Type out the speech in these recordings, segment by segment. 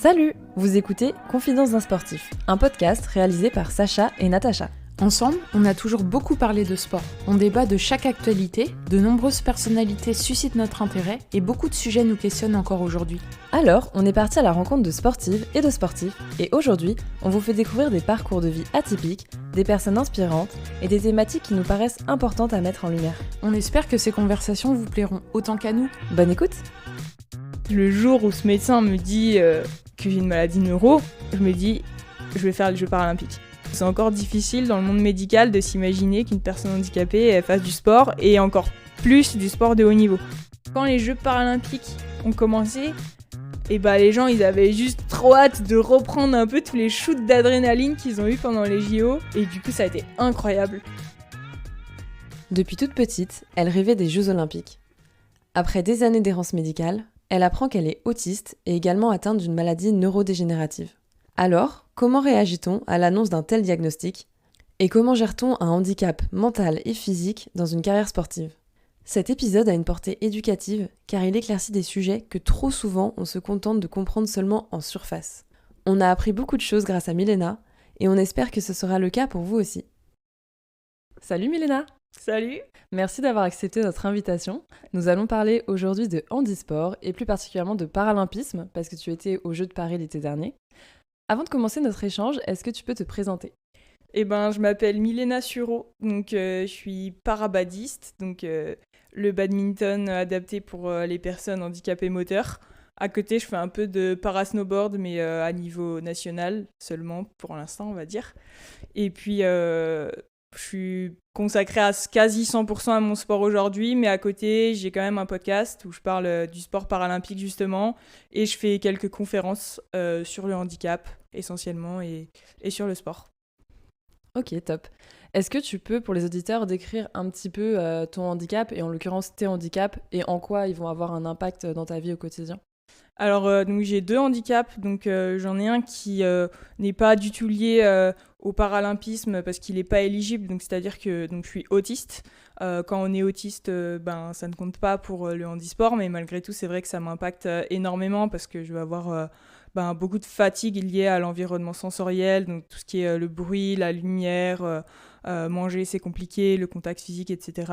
Salut! Vous écoutez Confidence d'un sportif, un podcast réalisé par Sacha et Natacha. Ensemble, on a toujours beaucoup parlé de sport. On débat de chaque actualité, de nombreuses personnalités suscitent notre intérêt et beaucoup de sujets nous questionnent encore aujourd'hui. Alors, on est parti à la rencontre de sportives et de sportifs, et aujourd'hui, on vous fait découvrir des parcours de vie atypiques, des personnes inspirantes et des thématiques qui nous paraissent importantes à mettre en lumière. On espère que ces conversations vous plairont autant qu'à nous. Bonne écoute! Le jour où ce médecin me dit que j'ai une maladie neuro, je me dis je vais faire les Jeux paralympiques. C'est encore difficile dans le monde médical de s'imaginer qu'une personne handicapée elle fasse du sport et encore plus du sport de haut niveau. Quand les Jeux paralympiques ont commencé, les gens ils avaient juste trop hâte de reprendre un peu tous les shoots d'adrénaline qu'ils ont eu pendant les JO et du coup ça a été incroyable. Depuis toute petite, elle rêvait des Jeux olympiques. Après des années d'errance médicale, elle apprend qu'elle est autiste et également atteinte d'une maladie neurodégénérative. Alors, comment réagit-on à l'annonce d'un tel diagnostic ? Et comment gère-t-on un handicap mental et physique dans une carrière sportive ? Cet épisode a une portée éducative car il éclaircit des sujets que trop souvent on se contente de comprendre seulement en surface. On a appris beaucoup de choses grâce à Milena et on espère que ce sera le cas pour vous aussi. Salut Milena! Salut! Merci d'avoir accepté notre invitation. Nous allons parler aujourd'hui de handisport et plus particulièrement de paralympisme parce que tu étais aux Jeux de Paris l'été dernier. Avant de commencer notre échange, est-ce que tu peux te présenter ? Je m'appelle Milena Sureau, donc je suis parabadiste, donc le badminton adapté pour les personnes handicapées moteurs. À côté, je fais un peu de parasnowboard, mais à niveau national seulement pour l'instant, on va dire. Et puis, je suis consacrée à quasi 100% à mon sport aujourd'hui, mais à côté, j'ai quand même un podcast où je parle du sport paralympique justement, et je fais quelques conférences sur le handicap essentiellement et sur le sport. Ok, top. Est-ce que tu peux, pour les auditeurs, décrire un petit peu ton handicap, et en l'occurrence tes handicaps, et en quoi ils vont avoir un impact dans ta vie au quotidien ? Alors, donc j'ai deux handicaps. Donc, j'en ai un qui n'est pas du tout lié au paralympisme parce qu'il n'est pas éligible. Donc, c'est-à-dire que je suis autiste. Quand on est autiste, ça ne compte pas pour le handisport. Mais malgré tout, c'est vrai que ça m'impacte énormément parce que je vais avoir beaucoup de fatigue liée à l'environnement sensoriel. Donc, tout ce qui est le bruit, la lumière... manger c'est compliqué, le contact physique, etc.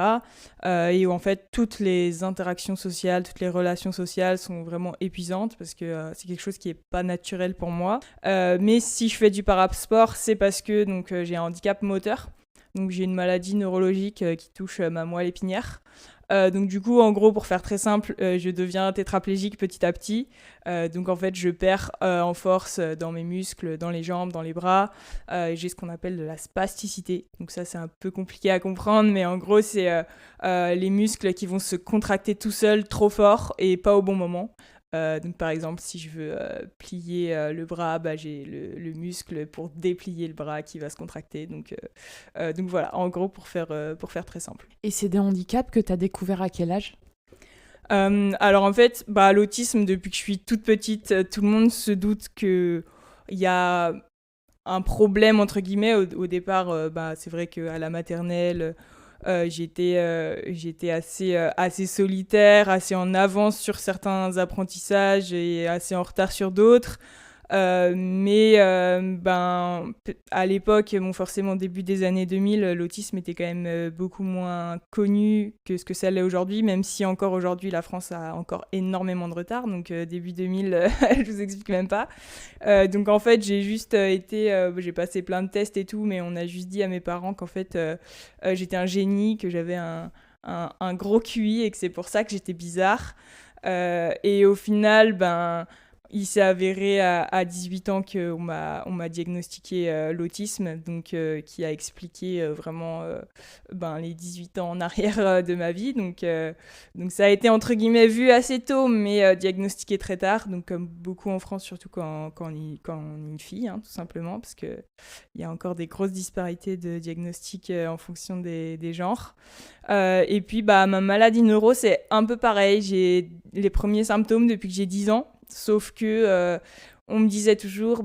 Et où en fait toutes les interactions sociales, toutes les relations sociales sont vraiment épuisantes parce que c'est quelque chose qui n'est pas naturel pour moi. Mais si je fais du parasport, c'est parce que j'ai un handicap moteur. Donc j'ai une maladie neurologique qui touche ma moelle épinière. Donc du coup, en gros, pour faire très simple, je deviens tétraplégique petit à petit. Donc en fait, je perds en force dans mes muscles, dans les jambes, dans les bras. J'ai ce qu'on appelle de la spasticité. Donc ça, c'est un peu compliqué à comprendre, mais en gros, c'est les muscles qui vont se contracter tout seuls trop fort et pas au bon moment. Donc par exemple, si je veux plier le bras, j'ai le muscle pour déplier le bras qui va se contracter. Donc voilà, en gros, pour faire très simple. Et c'est des handicaps que tu as découverts à quel âge ? Alors en fait, l'autisme, depuis que je suis toute petite, tout le monde se doute qu'il y a un problème, entre guillemets. Au départ, c'est vrai qu'à la maternelle... j'étais assez solitaire, assez en avance sur certains apprentissages et assez en retard sur d'autres. À l'époque, forcément début des années 2000, l'autisme était quand même beaucoup moins connu que ce que ça l'est aujourd'hui, même si encore aujourd'hui la France a encore énormément de retard. Donc début 2000, je vous explique même pas. Donc en fait, j'ai juste j'ai passé plein de tests et tout, mais on a juste dit à mes parents qu'en fait j'étais un génie, que j'avais un gros QI et que c'est pour ça que j'étais bizarre. Et au final, il s'est avéré à 18 ans qu'on m'a diagnostiqué l'autisme, donc qui a expliqué vraiment les 18 ans en arrière de ma vie. Donc ça a été entre guillemets vu assez tôt, mais diagnostiqué très tard, donc comme beaucoup en France, surtout quand on est une fille, tout simplement, parce qu'il y a encore des grosses disparités de diagnostic en fonction des genres. Et puis ma maladie neuro, c'est un peu pareil. J'ai les premiers symptômes depuis que j'ai 10 ans. Sauf que on me disait toujours,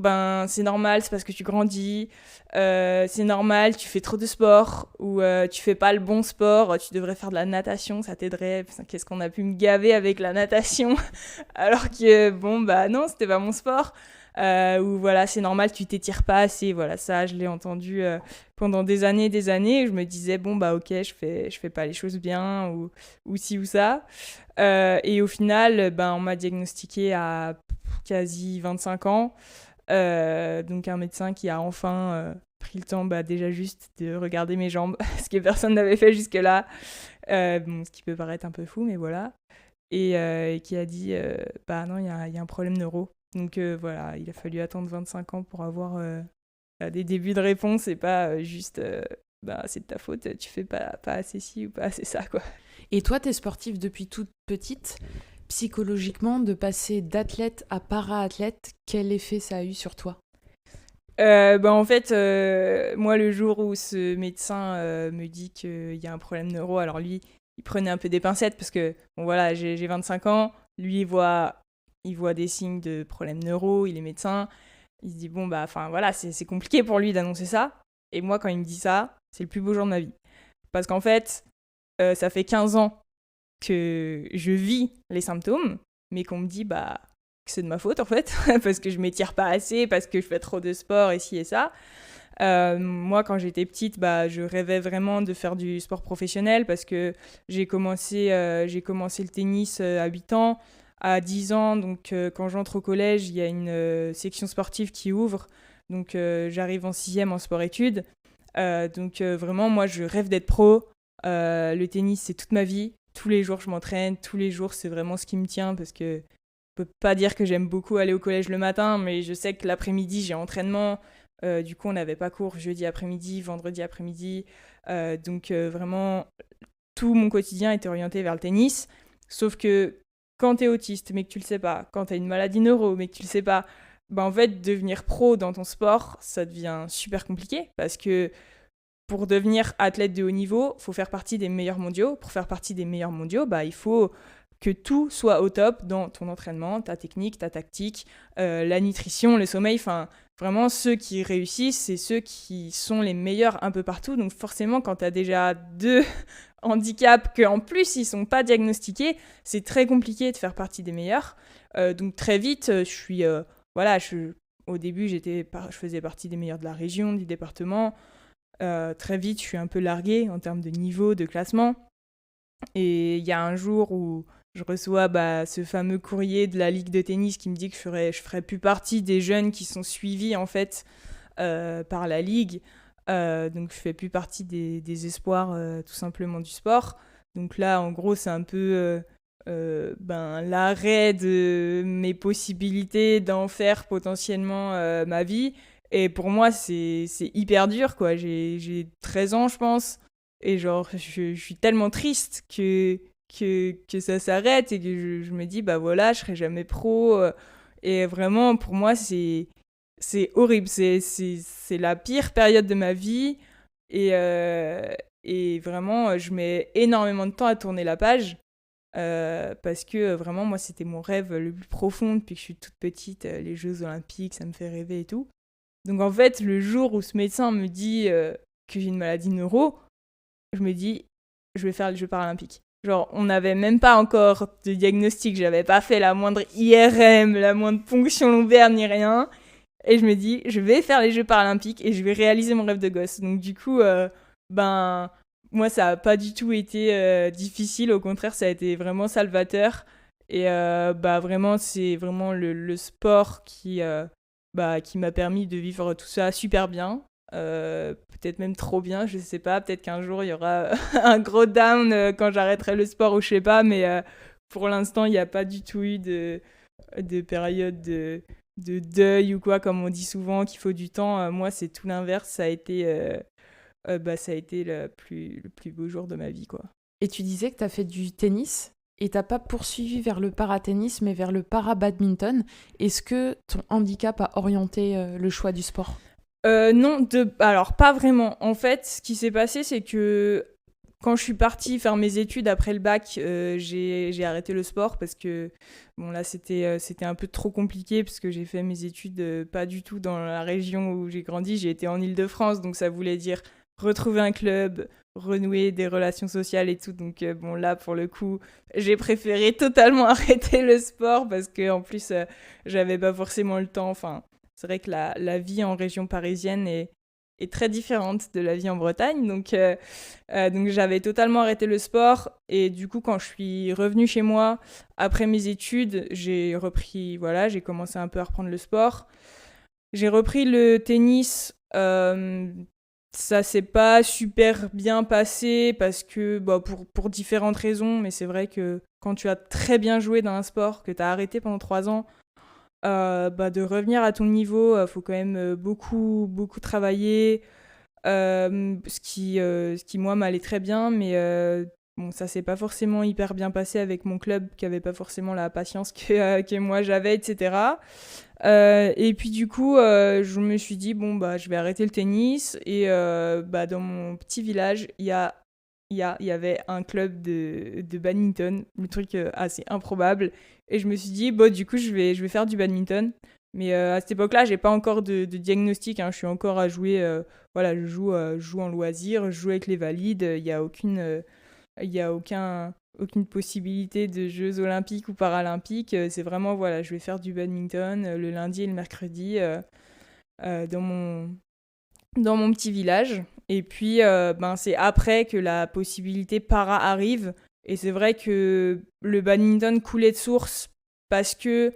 c'est normal, c'est parce que tu grandis, c'est normal, tu fais trop de sport, ou tu fais pas le bon sport, tu devrais faire de la natation, ça t'aiderait. Putain, qu'est-ce qu'on a pu me gaver avec la natation, alors que, non, c'était pas mon sport. Ou voilà, c'est normal, tu t'étires pas assez. Voilà, ça, je l'ai entendu pendant des années. Je me disais, ok, je fais pas les choses bien, ou ci ou ça. Et au final, on m'a diagnostiqué à quasi 25 ans. Donc un médecin qui a enfin pris le temps déjà juste de regarder mes jambes, ce que personne n'avait fait jusque-là. Ce qui peut paraître un peu fou, mais voilà. Et qui a dit, non, il y a un problème neuro. Donc voilà, il a fallu attendre 25 ans pour avoir des débuts de réponse et pas juste c'est de ta faute, tu fais pas assez ci ou pas assez ça, quoi. Et toi, t'es sportive depuis toute petite. Psychologiquement, de passer d'athlète à para-athlète, quel effet ça a eu sur toi ? En fait, moi, le jour où ce médecin me dit qu'il y a un problème neuro, alors lui, il prenait un peu des pincettes parce que, voilà, j'ai 25 ans, lui, il voit des signes de problème neuro, il est médecin, il se dit, voilà, c'est compliqué pour lui d'annoncer ça. Et moi, quand il me dit ça, c'est le plus beau jour de ma vie. Parce qu'en fait, ça fait 15 ans que je vis les symptômes, mais qu'on me dit que c'est de ma faute en fait, parce que je m'étire pas assez, parce que je fais trop de sport et ci et ça. Moi, quand j'étais petite, je rêvais vraiment de faire du sport professionnel parce que j'ai commencé le tennis à 8 ans. À 10 ans, donc quand j'entre au collège, il y a une section sportive qui ouvre. Donc j'arrive en 6e en sport-études. Donc vraiment, moi, je rêve d'être pro. Le tennis, c'est toute ma vie. Tous les jours, je m'entraîne. Tous les jours, c'est vraiment ce qui me tient parce que je peux pas dire que j'aime beaucoup aller au collège le matin, mais je sais que l'après-midi, j'ai entraînement. Du coup, on n'avait pas cours jeudi après-midi, vendredi après-midi. Donc vraiment, tout mon quotidien était orienté vers le tennis. Sauf que quand t'es autiste, mais que tu le sais pas, quand t'as une maladie neuro, mais que tu le sais pas, en fait, devenir pro dans ton sport, ça devient super compliqué parce que pour devenir athlète de haut niveau, il faut faire partie des meilleurs mondiaux. Pour faire partie des meilleurs mondiaux, il faut que tout soit au top dans ton entraînement, ta technique, ta tactique, la nutrition, le sommeil. Enfin, vraiment, ceux qui réussissent, c'est ceux qui sont les meilleurs un peu partout. Donc forcément, quand tu as déjà 2 handicaps qu'en plus, ils sont pas diagnostiqués, c'est très compliqué de faire partie des meilleurs. Donc très vite, au début, je faisais partie des meilleurs de la région, du département. Très vite, je suis un peu larguée en termes de niveau, de classement. Et il y a un jour où je reçois ce fameux courrier de la Ligue de tennis qui me dit que je ferais plus partie des jeunes qui sont suivis en fait par la Ligue. Donc je fais plus partie des espoirs tout simplement du sport. Donc là, en gros, c'est un peu l'arrêt de mes possibilités d'en faire potentiellement ma vie. Et pour moi, c'est hyper dur, quoi. J'ai 13 ans, je pense. Et genre, je suis tellement triste que ça s'arrête et que je me dis, voilà, je serai jamais pro. Et vraiment, pour moi, c'est horrible. C'est la pire période de ma vie. Et vraiment, je mets énormément de temps à tourner la page. Parce que vraiment, moi, c'était mon rêve le plus profond depuis que je suis toute petite. Les Jeux Olympiques, ça me fait rêver et tout. Donc en fait, le jour où ce médecin me dit que j'ai une maladie neuro, je me dis, je vais faire les Jeux paralympiques. Genre, on n'avait même pas encore de diagnostic, j'avais pas fait la moindre IRM, la moindre ponction lombaire, ni rien. Et je me dis, je vais faire les Jeux paralympiques et je vais réaliser mon rêve de gosse. Donc du coup, moi, ça a pas du tout été difficile, au contraire, ça a été vraiment salvateur. Et vraiment, c'est vraiment le sport qui m'a permis de vivre tout ça super bien. Peut-être même trop bien, je sais pas. Peut-être qu'un jour, il y aura un gros down quand j'arrêterai le sport ou je sais pas. Mais pour l'instant, il n'y a pas du tout eu de période de deuil ou quoi, comme on dit souvent, qu'il faut du temps. Moi, c'est tout l'inverse. Ça a été le plus beau jour de ma vie, quoi. Et tu disais que tu as fait du tennis et t'as pas poursuivi vers le para-tennis, mais vers le para-badminton. Est-ce que ton handicap a orienté le choix du sport ? Non, alors pas vraiment. En fait, ce qui s'est passé, c'est que quand je suis partie faire mes études après le bac, j'ai arrêté le sport parce que bon là c'était un peu trop compliqué parce que j'ai fait mes études pas du tout dans la région où j'ai grandi. J'ai été en Île-de-France, donc ça voulait dire retrouver un club, renouer des relations sociales et tout. Donc bon là pour le coup, j'ai préféré totalement arrêter le sport parce que en plus j'avais pas forcément le temps. Enfin, c'est vrai que la vie en région parisienne est très différente de la vie en Bretagne. Donc j'avais totalement arrêté le sport. Et du coup, quand je suis revenue chez moi, après mes études, j'ai commencé un peu à reprendre le sport. J'ai repris le tennis. Ça s'est pas super bien passé parce que, pour différentes raisons. Mais c'est vrai que quand tu as très bien joué dans un sport, que tu as arrêté pendant 3 ans, de revenir à ton niveau, faut quand même beaucoup, beaucoup travailler. Ce qui, moi, m'allait très bien, mais bon, ça s'est pas forcément hyper bien passé avec mon club qui avait pas forcément la patience que moi j'avais, etc. Et puis du coup, je me suis dit, bon, je vais arrêter le tennis. Et dans mon petit village, il y avait un club de badminton, le truc assez improbable. Et je me suis dit, du coup, je vais faire du badminton. Mais à cette époque-là, j'ai pas encore de diagnostic, hein. Je suis encore à jouer. Je joue en loisir, je joue avec les valides. Il y a aucune possibilité de Jeux olympiques ou paralympiques. C'est vraiment, voilà, je vais faire du badminton le lundi et le mercredi dans mon petit village. Et puis, c'est après que la possibilité para arrive. Et c'est vrai que le badminton coulait de source parce que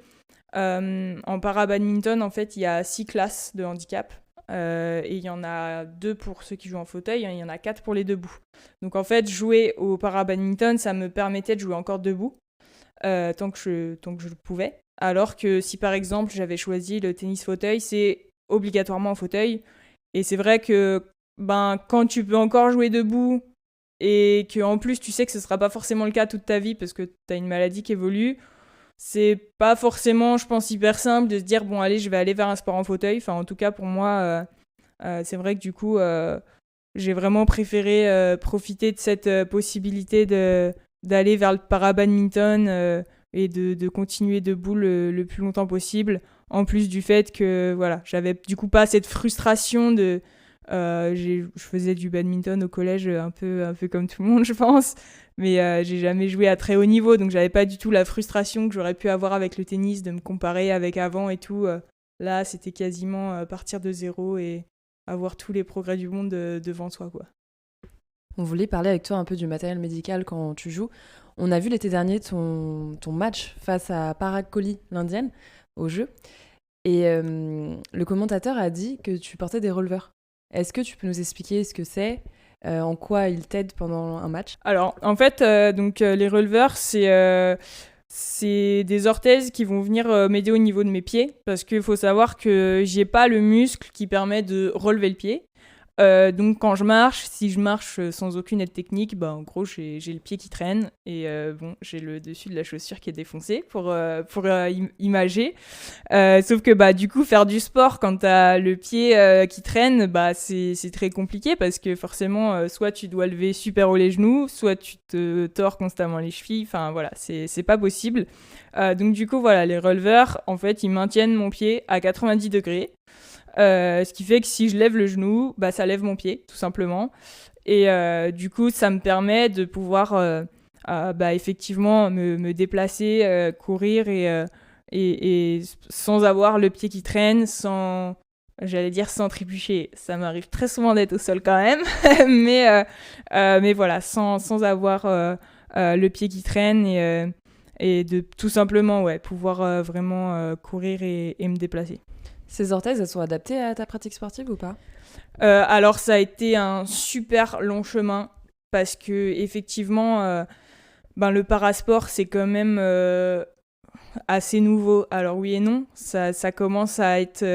en para-badminton, en fait, il y a 6 classes de handicap. Et il y en a 2 pour ceux qui jouent en fauteuil, il y en a 4 pour les debout. Donc en fait, jouer au para-badminton, ça me permettait de jouer encore debout, tant que je le pouvais. Alors que si par exemple j'avais choisi le tennis fauteuil, c'est obligatoirement en fauteuil. Et c'est vrai que quand tu peux encore jouer debout et qu'en plus tu sais que ce ne sera pas forcément le cas toute ta vie parce que tu as une maladie qui évolue, c'est pas forcément, je pense, hyper simple de se dire bon allez, je vais aller vers un sport en fauteuil. Enfin, en tout cas pour moi, c'est vrai que du coup j'ai vraiment préféré profiter de cette possibilité d'aller vers le para-badminton et de continuer debout le plus longtemps possible. En plus du fait que voilà, j'avais du coup pas cette frustration de je faisais du badminton au collège un peu comme tout le monde, je pense, mais j'ai jamais joué à très haut niveau, donc j'avais pas du tout la frustration que j'aurais pu avoir avec le tennis, de me comparer avec avant et tout. Là, c'était quasiment partir de zéro et avoir tous les progrès du monde devant soi, quoi. On voulait parler avec toi un peu du matériel médical quand tu joues. On a vu l'été dernier ton match face à Parag Kohli, l'Indienne, au jeu. Et le commentateur a dit que tu portais des releveurs. Est-ce que tu peux nous expliquer ce que c'est, en quoi ils t'aident pendant un match ? Alors, en fait, les releveurs, c'est des orthèses qui vont venir m'aider au niveau de mes pieds, parce qu'il faut savoir que j'ai pas le muscle qui permet de relever le pied. Donc quand je marche, si je marche sans aucune aide technique, en gros j'ai le pied qui traîne et j'ai le dessus de la chaussure qui est défoncé pour imager. Sauf que du coup faire du sport quand t'as le pied qui traîne, c'est très compliqué parce que forcément soit tu dois lever super haut les genoux, soit tu te tords constamment les chevilles. Enfin voilà, c'est pas possible. Donc du coup voilà, les releveurs en fait ils maintiennent mon pied à 90 degrés. Ce qui fait que si je lève le genou, ça lève mon pied, tout simplement. Et du coup, ça me permet de pouvoir effectivement me déplacer, courir et sans avoir le pied qui traîne, sans trébucher. Ça m'arrive très souvent d'être au sol quand même, mais voilà, sans avoir le pied qui traîne et de tout simplement pouvoir vraiment courir et me déplacer. Ces orthèses, elles sont adaptées à ta pratique sportive ou pas ? Alors ça a été un super long chemin parce que effectivement, le parasport c'est quand même assez nouveau. Alors oui et non, ça commence à être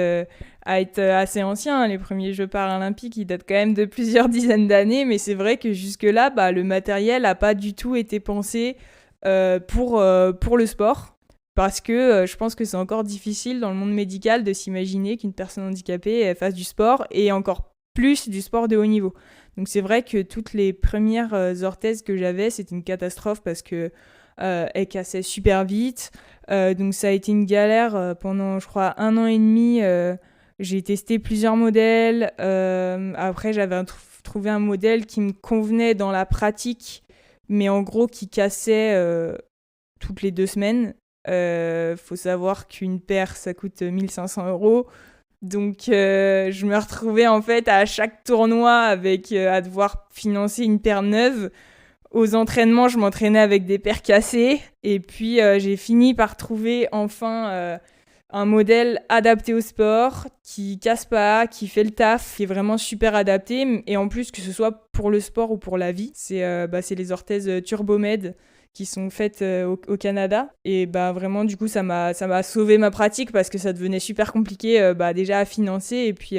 assez ancien. Hein. Les premiers Jeux paralympiques, ils datent quand même de plusieurs dizaines d'années, mais c'est vrai que jusque-là, le matériel n'a pas du tout été pensé pour le sport. Parce que je pense que c'est encore difficile dans le monde médical de s'imaginer qu'une personne handicapée fasse du sport et encore plus du sport de haut niveau. Donc c'est vrai que toutes les premières orthèses que j'avais, c'était une catastrophe parce que elles cassaient super vite. Donc ça a été une galère pendant, je crois, 1 an et demi. J'ai testé plusieurs modèles. Après, j'avais trouvé un modèle qui me convenait dans la pratique, mais en gros qui cassait toutes les 2 semaines. Faut savoir qu'une paire, ça coûte 1 500 €. Donc, je me retrouvais en fait à chaque tournoi à devoir financer une paire neuve. Aux entraînements, je m'entraînais avec des paires cassées. Et puis, j'ai fini par trouver enfin un modèle adapté au sport, qui casse pas, qui fait le taf, qui est vraiment super adapté. Et en plus, que ce soit pour le sport ou pour la vie, c'est les orthèses Turbomed qui sont faites au Canada. Et vraiment, du coup, ça m'a sauvé ma pratique parce que ça devenait super compliqué déjà à financer. Et puis,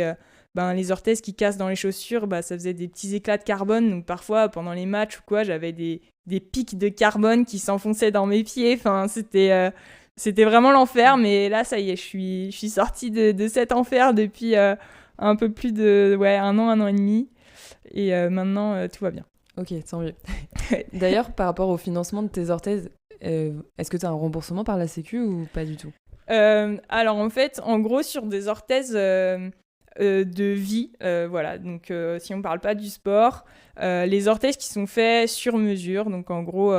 les orthèses qui cassent dans les chaussures, ça faisait des petits éclats de carbone. Donc parfois, pendant les matchs ou quoi, j'avais des pics de carbone qui s'enfonçaient dans mes pieds. Enfin, c'était vraiment l'enfer. Mais là, ça y est, je suis sortie de cet enfer depuis un peu plus de 1 an et demi. Et maintenant, tout va bien. Ok, tant mieux. D'ailleurs, par rapport au financement de tes orthèses, est-ce que tu as un remboursement par la Sécu ou pas du tout ? Alors en fait, en gros, sur des orthèses de vie, voilà, donc si on parle pas du sport, les orthèses qui sont faites sur mesure, donc en gros,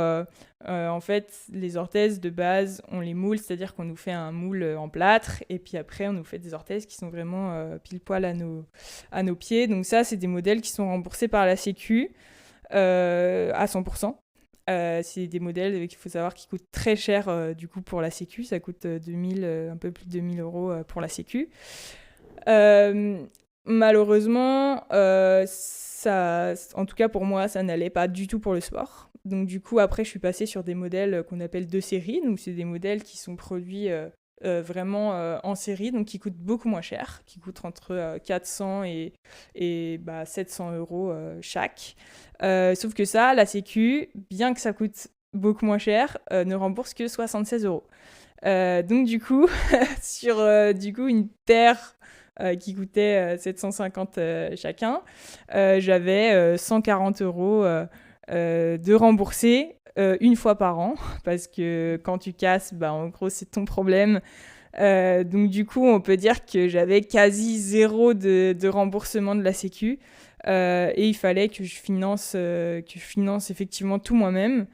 en fait, les orthèses de base, on les moule, c'est-à-dire qu'on nous fait un moule en plâtre, et puis après, on nous fait des orthèses qui sont vraiment pile poil à nos pieds. Donc ça, c'est des modèles qui sont remboursés par la Sécu à 100%. C'est des modèles qu'il faut savoir qui coûtent très cher du coup pour la Sécu. Ça coûte un peu plus de 2000 € pour la Sécu. Malheureusement, en tout cas pour moi, ça n'allait pas du tout pour le sport. Donc du coup, après, je suis passée sur des modèles qu'on appelle de série. Donc c'est des modèles qui sont produits vraiment en série, donc qui coûtent beaucoup moins cher, qui coûtent entre 400 et 700 € chaque. Sauf que ça, la Sécu, bien que ça coûte beaucoup moins cher, ne rembourse que 76 €. Donc du coup, sur une paire qui coûtait 750 chacun, j'avais 140 € de rembourser une fois par an, parce que quand tu casses, en gros, c'est ton problème. Donc du coup, on peut dire que j'avais quasi zéro de remboursement de la Sécu. Et il fallait que je finance effectivement tout moi-même.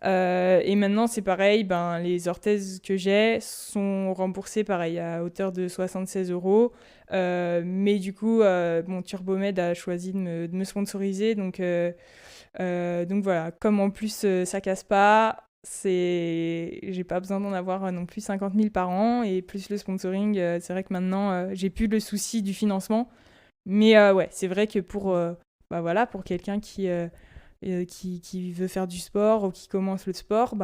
Et maintenant, c'est pareil, les orthèses que j'ai sont remboursées pareil à hauteur de 76 €. Mais du coup, Turbomed a choisi de me sponsoriser. Donc voilà, comme en plus ça casse pas, j'ai pas besoin d'en avoir non plus 50 000 par an. Et plus le sponsoring, c'est vrai que maintenant, j'ai plus le souci du financement. Mais ouais, c'est vrai que pour quelqu'un qui veut faire du sport ou qui commence le sport,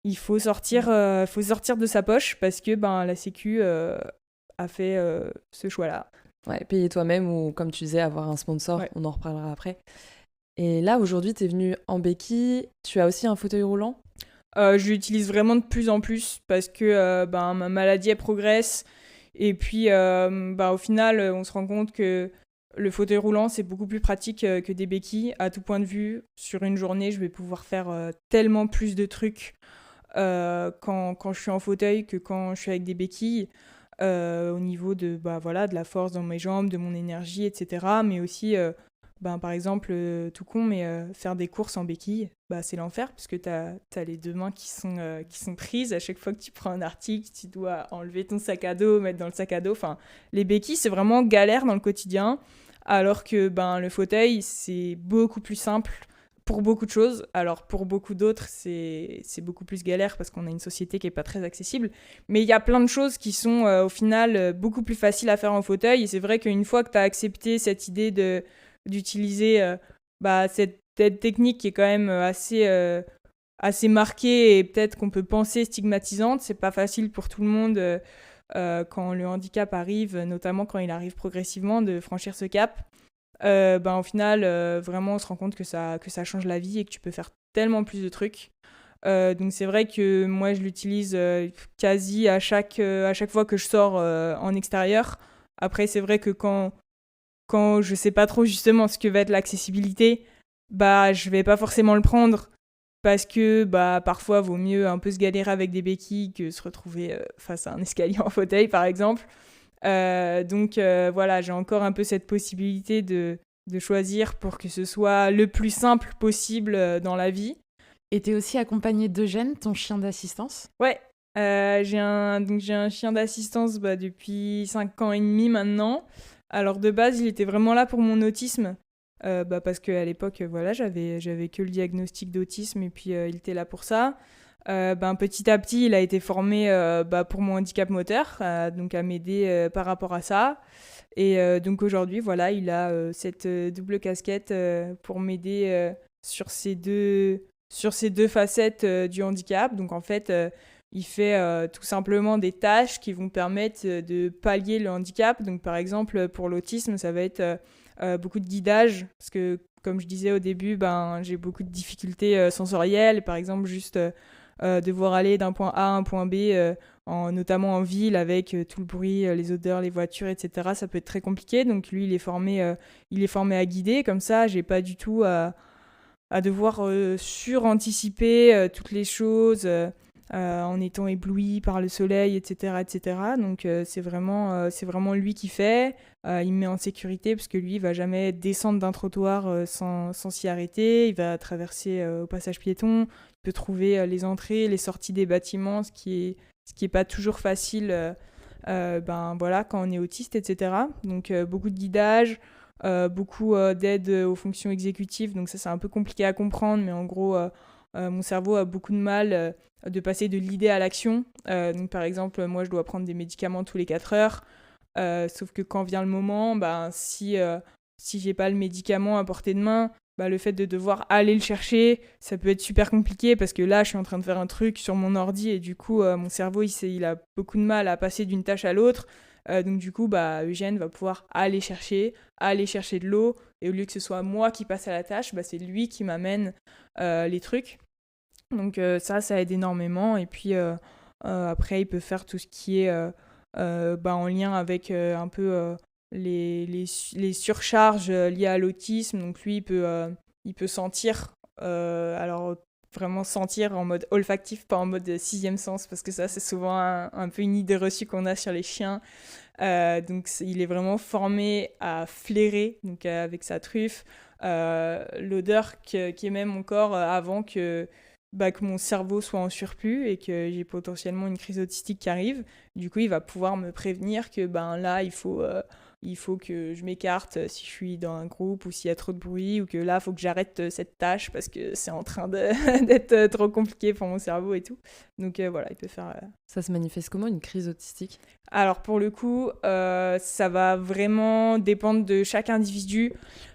il faut sortir de sa poche parce que la Sécu a fait ce choix-là. Ouais, payer toi-même ou, comme tu disais, avoir un sponsor, ouais. On en reparlera après. Et là, aujourd'hui, tu es venu en béquille. Tu as aussi un fauteuil roulant ? Je l'utilise vraiment de plus en plus parce que ma maladie, elle progresse. Et puis, au final, on se rend compte que le fauteuil roulant, c'est beaucoup plus pratique que des béquilles. À tout point de vue, sur une journée, je vais pouvoir faire tellement plus de trucs quand je suis en fauteuil que quand je suis avec des béquilles. Au niveau de la force dans mes jambes, de mon énergie, etc. Mais aussi, par exemple, tout con, mais faire des courses en béquilles, c'est l'enfer parce que t'as les deux mains qui sont prises. À chaque fois que tu prends un article, tu dois enlever ton sac à dos, mettre dans le sac à dos. Enfin, les béquilles, c'est vraiment galère dans le quotidien. Alors que le fauteuil, c'est beaucoup plus simple pour beaucoup de choses. Alors pour beaucoup d'autres, c'est beaucoup plus galère parce qu'on a une société qui n'est pas très accessible. Mais il y a plein de choses qui sont au final beaucoup plus faciles à faire en fauteuil. Et c'est vrai qu'une fois que tu as accepté cette idée d'utiliser cette technique qui est quand même assez marquée et peut-être qu'on peut penser stigmatisante, c'est pas facile pour tout le monde quand le handicap arrive, notamment quand il arrive progressivement, de franchir ce cap. Au final, vraiment, on se rend compte que ça change la vie et que tu peux faire tellement plus de trucs. Donc c'est vrai que moi, je l'utilise quasi à chaque fois que je sors en extérieur. Après, c'est vrai que quand quand je sais pas trop justement ce que va être l'accessibilité, bah je vais pas forcément le prendre parce que bah parfois vaut mieux un peu se galérer avec des béquilles que se retrouver face à un escalier en fauteuil par exemple. Donc voilà, j'ai encore un peu cette possibilité de choisir pour que ce soit le plus simple possible dans la vie. Et t'es aussi accompagnée d'Eugène, ton chien d'assistance? Ouais, j'ai un chien d'assistance depuis 5 ans et demi maintenant. Alors de base, il était vraiment là pour mon autisme, parce qu'à l'époque, voilà, j'avais que le diagnostic d'autisme et puis il était là pour ça. Petit à petit, il a été formé pour mon handicap moteur, donc à m'aider par rapport à ça. Et donc aujourd'hui, voilà, il a cette double casquette pour m'aider sur ces deux facettes du handicap. Donc en fait, il fait tout simplement des tâches qui vont permettre de pallier le handicap. Donc par exemple, pour l'autisme, ça va être beaucoup de guidage, parce que comme je disais au début, j'ai beaucoup de difficultés sensorielles. Par exemple, juste devoir aller d'un point A à un point B, notamment en ville, avec tout le bruit, les odeurs, les voitures, etc. Ça peut être très compliqué. Donc lui, il est formé à guider. Comme ça, j'ai pas du tout à devoir suranticiper toutes les choses en étant ébloui par le soleil, etc. etc. Donc c'est vraiment lui qui fait. Il me met en sécurité parce que lui, il va jamais descendre d'un trottoir sans s'y arrêter. Il va traverser au passage piéton. Il peut trouver les entrées, les sorties des bâtiments, ce qui est pas toujours facile voilà, quand on est autiste, etc. Donc beaucoup de guidage. Beaucoup d'aide aux fonctions exécutives, donc ça c'est un peu compliqué à comprendre, mais en gros mon cerveau a beaucoup de mal de passer de l'idée à l'action. Donc par exemple, moi je dois prendre des médicaments tous les 4 heures, sauf que quand vient le moment, si j'ai pas le médicament à portée de main, le fait de devoir aller le chercher, ça peut être super compliqué parce que là je suis en train de faire un truc sur mon ordi et du coup mon cerveau il a beaucoup de mal à passer d'une tâche à l'autre. Donc du coup, Eugène va pouvoir aller chercher de l'eau, et au lieu que ce soit moi qui passe à la tâche, c'est lui qui m'amène les trucs. Donc ça aide énormément. Et puis après, il peut faire tout ce qui est en lien avec un peu les surcharges liées à l'autisme. Donc lui, il peut sentir, alors vraiment sentir en mode olfactif, pas en mode sixième sens, parce que ça c'est souvent un peu une idée reçue qu'on a sur les chiens. Donc il est vraiment formé à flairer, donc avec sa truffe, l'odeur qui émet mon corps avant que mon cerveau soit en surplus et que j'ai potentiellement une crise autistique qui arrive. Du coup, il va pouvoir me prévenir que là, il faut que je m'écarte si je suis dans un groupe ou s'il y a trop de bruit, ou que là, il faut que j'arrête cette tâche parce que c'est en train d'être trop compliqué pour mon cerveau et tout. Donc voilà, il peut faire... Ça se manifeste comment, une crise autistique ? Alors pour le coup, ça va vraiment dépendre de chaque individu.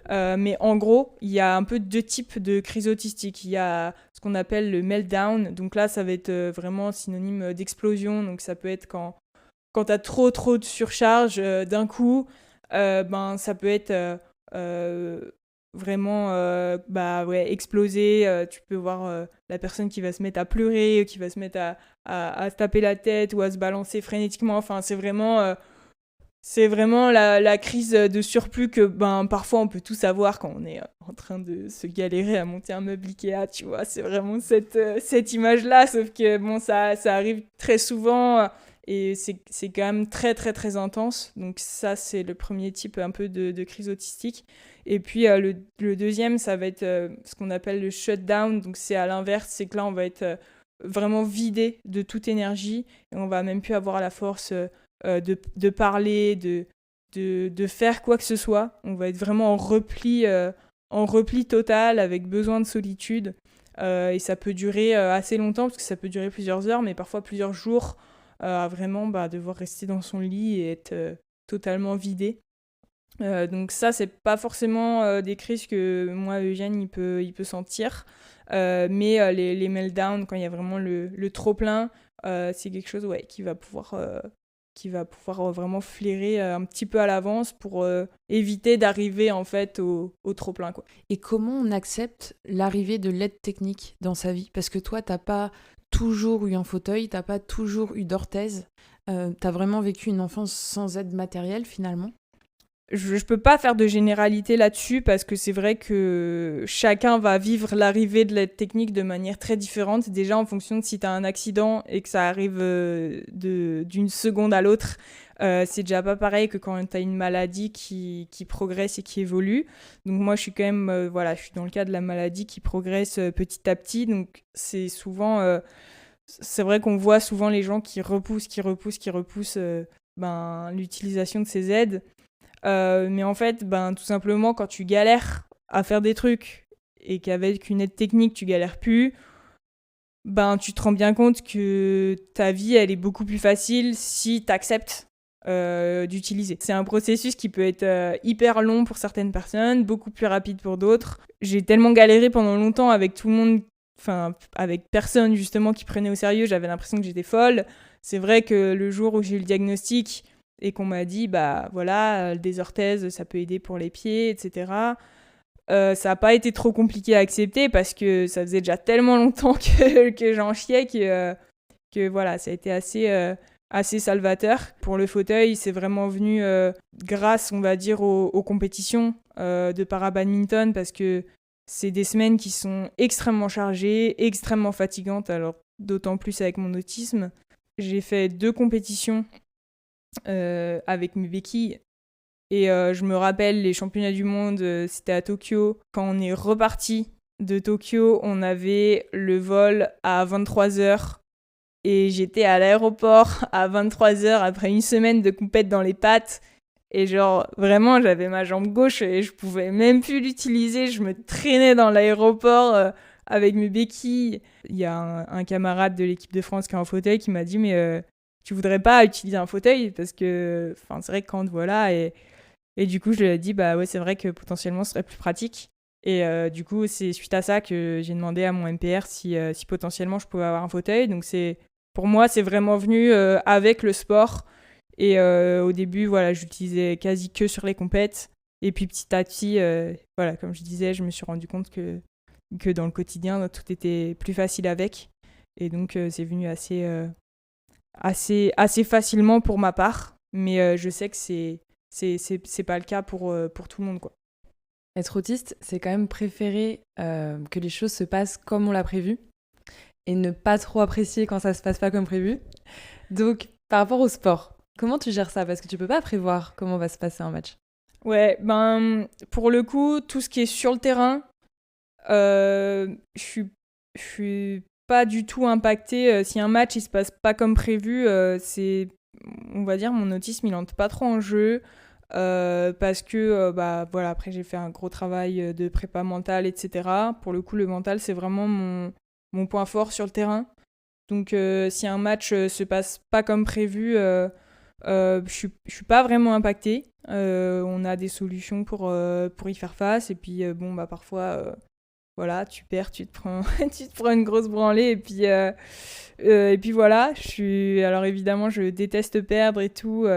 Mais en gros, il y a un peu 2 types de crises autistiques. Il y a ce qu'on appelle le meltdown. Donc là, ça va être vraiment synonyme d'explosion. Donc ça peut être quand tu as trop de surcharge d'un coup. Ça peut être vraiment exploser. Tu peux voir la personne qui va se mettre à pleurer, qui va se mettre à se taper la tête ou à se balancer frénétiquement. Enfin, c'est vraiment la crise de surplus que parfois on peut tous avoir quand on est en train de se galérer à monter un meuble Ikea, tu vois. C'est vraiment cette image-là, sauf que ça arrive très souvent et c'est quand même très très très intense. Donc ça, c'est le premier type un peu de crise autistique. Et puis le deuxième, ça va être ce qu'on appelle le shutdown. Donc c'est à l'inverse, c'est que là on va être vraiment vidé de toute énergie et on va même plus avoir la force de parler, de faire quoi que ce soit. On va être vraiment en repli total, avec besoin de solitude. Et ça peut durer assez longtemps, parce que ça peut durer plusieurs heures, mais parfois plusieurs jours, à vraiment devoir rester dans son lit et être totalement vidé. Donc ça, c'est pas forcément des crises que moi, Eugène, il peut sentir. Mais les meltdowns, quand il y a vraiment le trop-plein, c'est quelque chose qui va pouvoir vraiment flairer un petit peu à l'avance pour éviter d'arriver en fait au trop-plein, quoi. Et comment on accepte l'arrivée de l'aide technique dans sa vie ? Parce que toi, t'as pas toujours eu un fauteuil, t'as pas toujours eu d'orthèse, t'as vraiment vécu une enfance sans aide matérielle finalement ? Je peux pas faire de généralité là-dessus parce que c'est vrai que chacun va vivre l'arrivée de l'aide technique de manière très différente. Déjà en fonction de si tu as un accident et que ça arrive d'une seconde à l'autre, c'est déjà pas pareil que quand tu as une maladie qui progresse et qui évolue. Donc moi je suis quand même je suis dans le cas de la maladie qui progresse petit à petit. Donc c'est souvent c'est vrai qu'on voit souvent les gens qui repoussent l'utilisation de ces aides. Mais en fait, tout simplement, quand tu galères à faire des trucs et qu'avec une aide technique, tu galères plus, tu te rends bien compte que ta vie, elle est beaucoup plus facile si tu acceptes d'utiliser. C'est un processus qui peut être hyper long pour certaines personnes, beaucoup plus rapide pour d'autres. J'ai tellement galéré pendant longtemps avec tout le monde, avec personne justement qui prenait au sérieux, j'avais l'impression que j'étais folle. C'est vrai que le jour où j'ai eu le diagnostic, et qu'on m'a dit, des orthèses, ça peut aider pour les pieds, etc. Ça n'a pas été trop compliqué à accepter parce que ça faisait déjà tellement longtemps que j'en chiais que voilà, ça a été assez salvateur. Pour le fauteuil, c'est vraiment venu grâce, on va dire, aux compétitions de para-badminton parce que c'est des semaines qui sont extrêmement chargées, extrêmement fatigantes, alors d'autant plus avec mon autisme. J'ai fait 2 compétitions avec mes béquilles. Et je me rappelle, les championnats du monde, c'était à Tokyo. Quand on est reparti de Tokyo, on avait le vol à 23h. Et j'étais à l'aéroport à 23h après une semaine de compète dans les pattes. Et genre, vraiment, j'avais ma jambe gauche et je pouvais même plus l'utiliser. Je me traînais dans l'aéroport avec mes béquilles. Il y a un camarade de l'équipe de France qui est en fauteuil qui m'a dit « Mais tu voudrais pas utiliser un fauteuil ?» Parce que c'est vrai que quand voilà. Et du coup, je lui ai dit « Bah ouais, c'est vrai que potentiellement, ce serait plus pratique. » Et du coup, c'est suite à ça que j'ai demandé à mon MPR si potentiellement je pouvais avoir un fauteuil. Donc pour moi, c'est vraiment venu avec le sport. Et au début, voilà, j'utilisais quasi que sur les compètes. Et puis petit à petit, comme je disais, je me suis rendu compte que dans le quotidien, tout était plus facile avec. Et donc, c'est venu assez facilement pour ma part. Mais je sais que c'est pas le cas pour tout le monde, quoi. Être autiste, c'est quand même préférer que les choses se passent comme on l'a prévu et ne pas trop apprécier quand ça se passe pas comme prévu. Donc, par rapport au sport, comment tu gères ça ? Parce que tu peux pas prévoir comment va se passer un match. Ouais, pour le coup, tout ce qui est sur le terrain, je suis pas du tout impactée. Si un match il se passe pas comme prévu, c'est, on va dire, mon autisme il entre pas trop en jeu. Parce que après j'ai fait un gros travail de prépa mentale, etc. Pour le coup, le mental, c'est vraiment mon point fort sur le terrain. Donc si un match se passe pas comme prévu, je suis pas vraiment impactée. On a des solutions pour y faire face. Et puis parfois, tu perds, tu te prends une grosse branlée. Et puis voilà, alors évidemment, je déteste perdre et tout.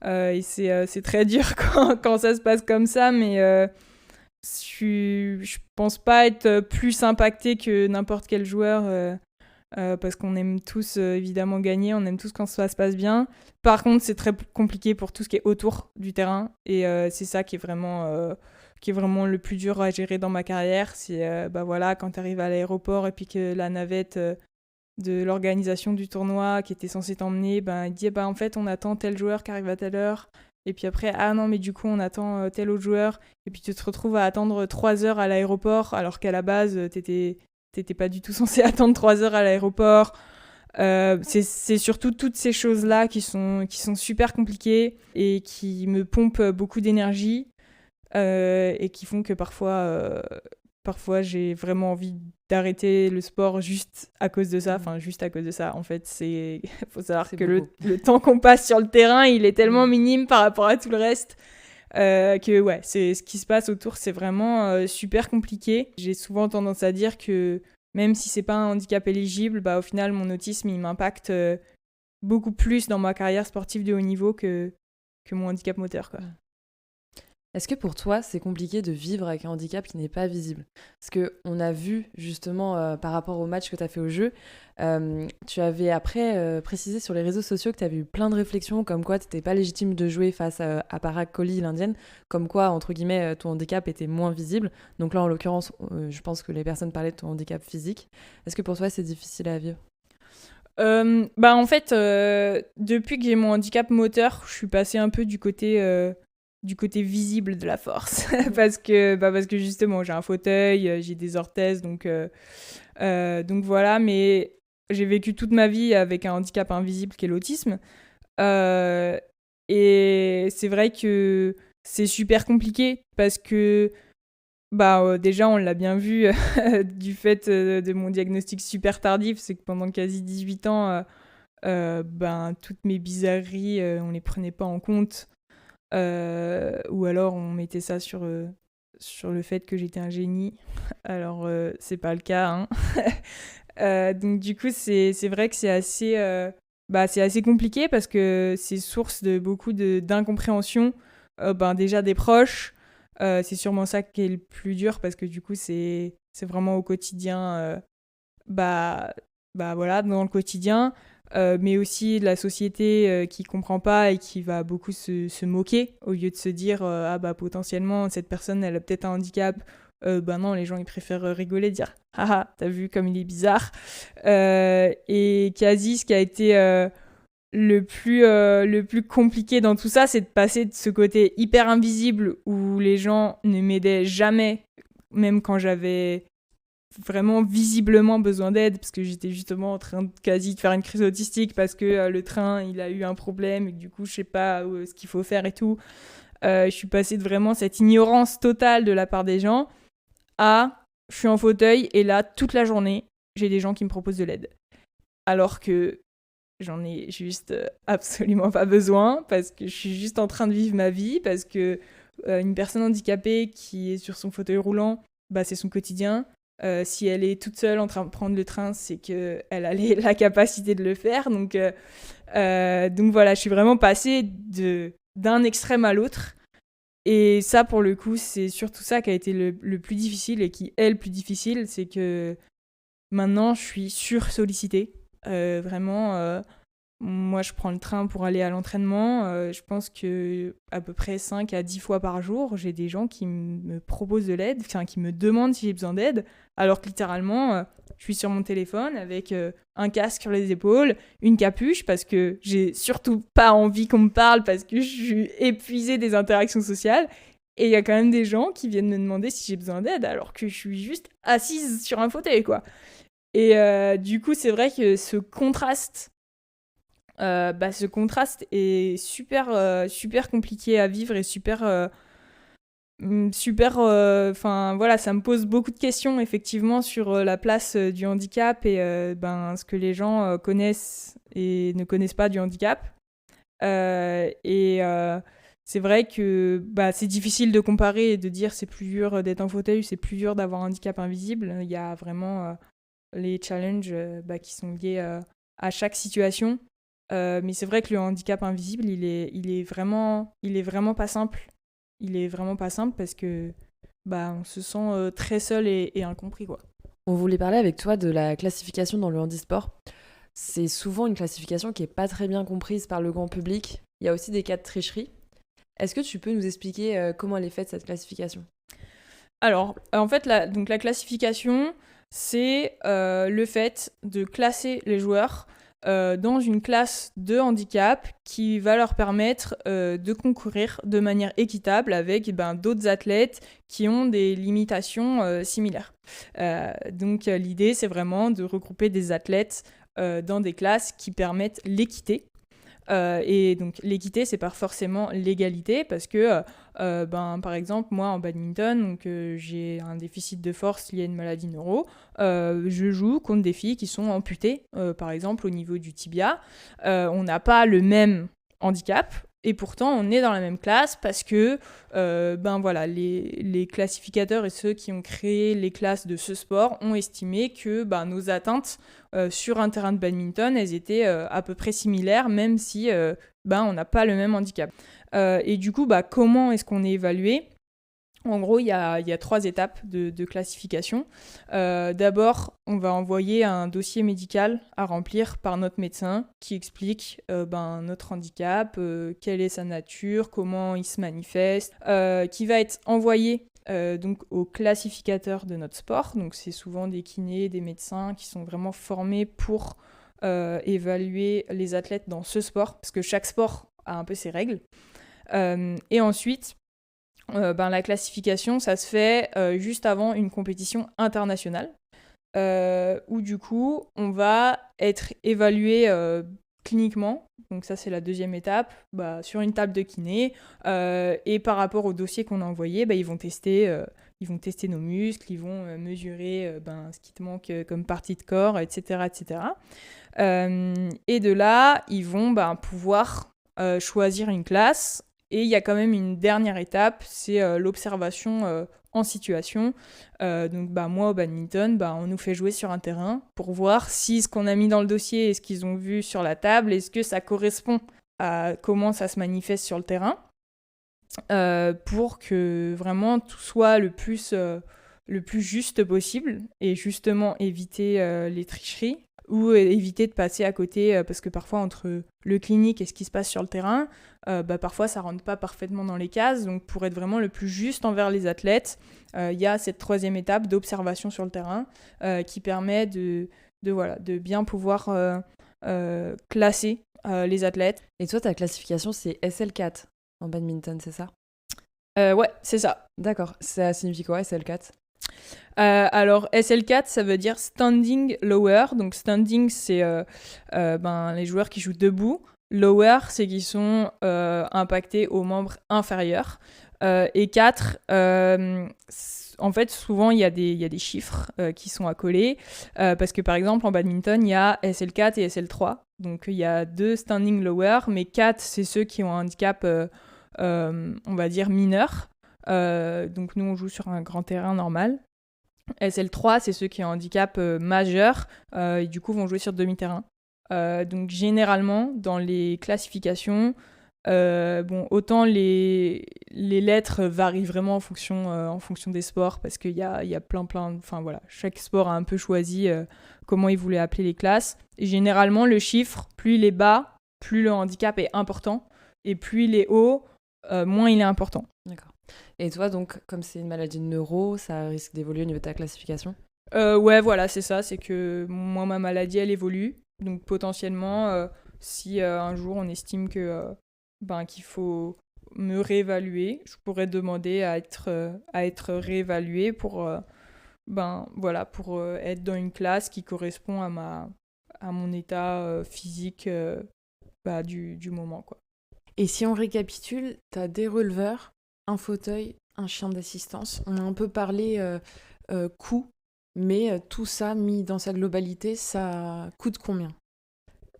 Et c'est très dur quand ça se passe comme ça, mais je pense pas être plus impactée que n'importe quel joueur parce qu'on aime tous évidemment gagner, on aime tous quand ça se passe bien. Par contre, c'est très compliqué pour tout ce qui est autour du terrain et c'est ça qui est vraiment le plus dur à gérer dans ma carrière. C'est quand tu arrives à l'aéroport et puis que la navette de l'organisation du tournoi qui était censé t'emmener, il dit en fait on attend tel joueur qui arrive à telle heure et puis après non mais du coup on attend tel autre joueur et puis tu te retrouves à attendre 3 heures à l'aéroport alors qu'à la base t'étais pas du tout censé attendre 3 heures à l'aéroport. C'est surtout toutes ces choses là qui sont super compliquées et qui me pompent beaucoup d'énergie et qui font que parfois j'ai vraiment envie d'arrêter le sport juste à cause de ça. Enfin, juste à cause de ça. En fait, faut savoir que le temps qu'on passe sur le terrain, il est tellement minime par rapport à tout le reste que c'est ce qui se passe autour, c'est vraiment super compliqué. J'ai souvent tendance à dire que même si c'est pas un handicap éligible, au final, mon autisme, il m'impacte beaucoup plus dans ma carrière sportive de haut niveau que mon handicap moteur, quoi. Est-ce que pour toi, c'est compliqué de vivre avec un handicap qui n'est pas visible? Parce qu'on a vu justement par rapport au match que tu as fait au jeu, tu avais après précisé sur les réseaux sociaux que tu avais eu plein de réflexions comme quoi tu n'étais pas légitime de jouer face à Parag Kohli, l'Indienne, comme quoi, entre guillemets, ton handicap était moins visible. Donc là, en l'occurrence, je pense que les personnes parlaient de ton handicap physique. Est-ce que pour toi, c'est difficile à vivre? En fait, depuis que j'ai mon handicap moteur, je suis passée un peu du côté visible de la force. Parce que justement, j'ai un fauteuil, j'ai des orthèses, donc voilà. Mais j'ai vécu toute ma vie avec un handicap invisible qui est l'autisme. Et c'est vrai que c'est super compliqué parce que déjà, on l'a bien vu du fait de mon diagnostic super tardif, c'est que pendant quasi 18 ans, toutes mes bizarreries, on les prenait pas en compte. Ou alors on mettait ça sur le fait que j'étais un génie. Alors, c'est pas le cas, hein. Donc du coup, c'est vrai que c'est assez compliqué parce que c'est source de beaucoup d'incompréhension, déjà des proches. C'est sûrement ça qui est le plus dur parce que du coup, c'est vraiment au quotidien, voilà, dans le quotidien, mais aussi de la société qui comprend pas et qui va beaucoup se moquer au lieu de se dire potentiellement cette personne elle a peut-être un handicap. Non, les gens ils préfèrent rigoler, dire haha, t'as vu comme il est bizarre. Et quasi ce qui a été le plus compliqué dans tout ça, c'est de passer de ce côté hyper invisible où les gens ne m'aidaient jamais, même quand j'avais vraiment visiblement besoin d'aide, parce que j'étais justement en train de faire une crise autistique parce que le train il a eu un problème et que du coup je sais pas ce qu'il faut faire et tout. Je suis passée de vraiment cette ignorance totale de la part des gens à je suis en fauteuil et là toute la journée j'ai des gens qui me proposent de l'aide. Alors que j'en ai juste absolument pas besoin parce que je suis juste en train de vivre ma vie, parce que une personne handicapée qui est sur son fauteuil roulant, c'est son quotidien. Si elle est toute seule en train de prendre le train, c'est qu'elle a la capacité de le faire. Donc voilà, je suis vraiment passée d'un extrême à l'autre. Et ça, pour le coup, c'est surtout ça qui a été le plus difficile et qui est le plus difficile, c'est que maintenant, je suis sursollicitée. Vraiment, moi, je prends le train pour aller à l'entraînement. Je pense que à peu près 5 à 10 fois par jour, j'ai des gens qui me proposent de l'aide, qui me demandent si j'ai besoin d'aide, alors que littéralement, je suis sur mon téléphone avec un casque sur les épaules, une capuche, parce que j'ai surtout pas envie qu'on me parle, parce que je suis épuisée des interactions sociales. Et il y a quand même des gens qui viennent me demander si j'ai besoin d'aide, alors que je suis juste assise sur un fauteuil, quoi. Et du coup, c'est vrai que ce contraste est super compliqué à vivre et super, voilà, ça me pose beaucoup de questions effectivement sur la place du handicap et ce que les gens connaissent et ne connaissent pas du handicap. C'est vrai que c'est difficile de comparer et de dire c'est plus dur d'être en fauteuil, c'est plus dur d'avoir un handicap invisible. Il y a vraiment les challenges qui sont liés à chaque situation. Mais c'est vrai que le handicap invisible, il est vraiment pas simple. Il est vraiment pas simple parce que on se sent très seul et incompris, quoi. On voulait parler avec toi de la classification dans le handisport. C'est souvent une classification qui est pas très bien comprise par le grand public. Il y a aussi des cas de tricherie. Est-ce que tu peux nous expliquer comment elle est faite, cette classification ? Alors, en fait, la classification, c'est le fait de classer les joueurs dans une classe de handicap qui va leur permettre de concourir de manière équitable avec d'autres athlètes qui ont des limitations similaires. Donc l'idée, c'est vraiment de regrouper des athlètes dans des classes qui permettent l'équité. Et donc l'équité, c'est pas forcément l'égalité, parce que par exemple moi en badminton, donc j'ai un déficit de force lié à une maladie neuro, je joue contre des filles qui sont amputées, par exemple au niveau du tibia. On n'a pas le même handicap et pourtant on est dans la même classe parce que voilà, les classificateurs et ceux qui ont créé les classes de ce sport ont estimé que nos atteintes sur un terrain de badminton, elles étaient à peu près similaires, même si on n'a pas le même handicap. Et du coup, comment est-ce qu'on est évalué ? En gros, il y a 3 étapes de classification. D'abord, on va envoyer un dossier médical à remplir par notre médecin qui explique notre handicap, quelle est sa nature, comment il se manifeste, qui va être envoyé donc au classificateur de notre sport. Donc c'est souvent des kinés, des médecins qui sont vraiment formés pour évaluer les athlètes dans ce sport, parce que chaque sport a un peu ses règles. Et ensuite, la classification, ça se fait juste avant une compétition internationale, où du coup, on va être évalué cliniquement. Donc ça, c'est la deuxième étape, sur une table de kiné. Et par rapport au dossier qu'on a envoyé, ils vont tester nos muscles, ils vont mesurer ce qui te manque comme partie de corps, etc. etc. Et de là, ils vont pouvoir choisir une classe. Et il y a quand même une dernière étape, c'est l'observation en situation. Donc moi au badminton, on nous fait jouer sur un terrain pour voir si ce qu'on a mis dans le dossier et ce qu'ils ont vu sur la table, est-ce que ça correspond à comment ça se manifeste sur le terrain, pour que vraiment tout soit le plus juste possible et justement éviter les tricheries ou éviter de passer à côté, parce que parfois entre le clinique et ce qui se passe sur le terrain, parfois ça rentre pas parfaitement dans les cases. Donc pour être vraiment le plus juste envers les athlètes, il y a cette 3e étape d'observation sur le terrain qui permet de bien pouvoir classer les athlètes. Et toi, ta classification, c'est SL4 en badminton, c'est ça ? Ouais, c'est ça. D'accord. Ça signifie quoi, SL4 ? Alors SL4, ça veut dire standing lower. Donc standing, c'est les joueurs qui jouent debout. Lower, c'est qu'ils sont impactés aux membres inférieurs. Et 4, en fait, souvent, il y a des chiffres qui sont accolés. Parce que, par exemple, en badminton, il y a SL4 et SL3. Donc, il y a 2 standing lower, mais 4, c'est ceux qui ont un handicap, on va dire, mineur. Donc, nous, on joue sur un grand terrain normal. SL3, c'est ceux qui ont un handicap majeur et du coup vont jouer sur demi-terrain. Donc généralement, dans les classifications, autant les lettres varient vraiment en fonction des sports, parce qu'il y a plein, enfin voilà, chaque sport a un peu choisi comment il voulait appeler les classes. Et généralement, le chiffre, plus il est bas, plus le handicap est important, et plus il est haut, moins il est important. D'accord. Et toi, donc, comme c'est une maladie de neuro, ça risque d'évoluer au niveau de ta classification ? Ouais, voilà, c'est ça. C'est que moi, ma maladie, elle évolue. Donc, potentiellement, si un jour on estime qu'il faut me réévaluer, je pourrais demander à être réévaluée pour être dans une classe qui correspond à mon état physique du moment, quoi. Et si on récapitule, t'as des releveurs, un fauteuil, un chien d'assistance. On a un peu parlé coût, mais tout ça mis dans sa globalité, ça coûte combien ?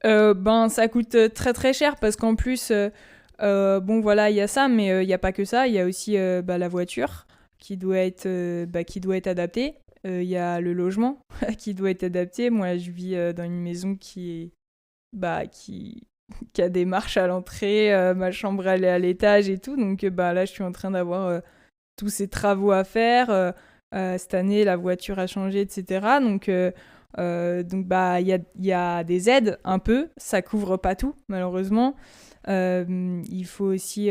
Ça coûte très très cher, parce qu'en plus, il y a ça, mais il n'y a pas que ça. Il y a aussi la voiture qui doit être adaptée. Il y a le logement qui doit être adapté. Moi, je vis dans une maison qui a des marches à l'entrée, ma chambre elle est à l'étage et tout, donc là je suis en train d'avoir tous ces travaux à faire. Cette année la voiture a changé, etc. Donc il y a des aides un peu, ça couvre pas tout malheureusement. Il faut aussi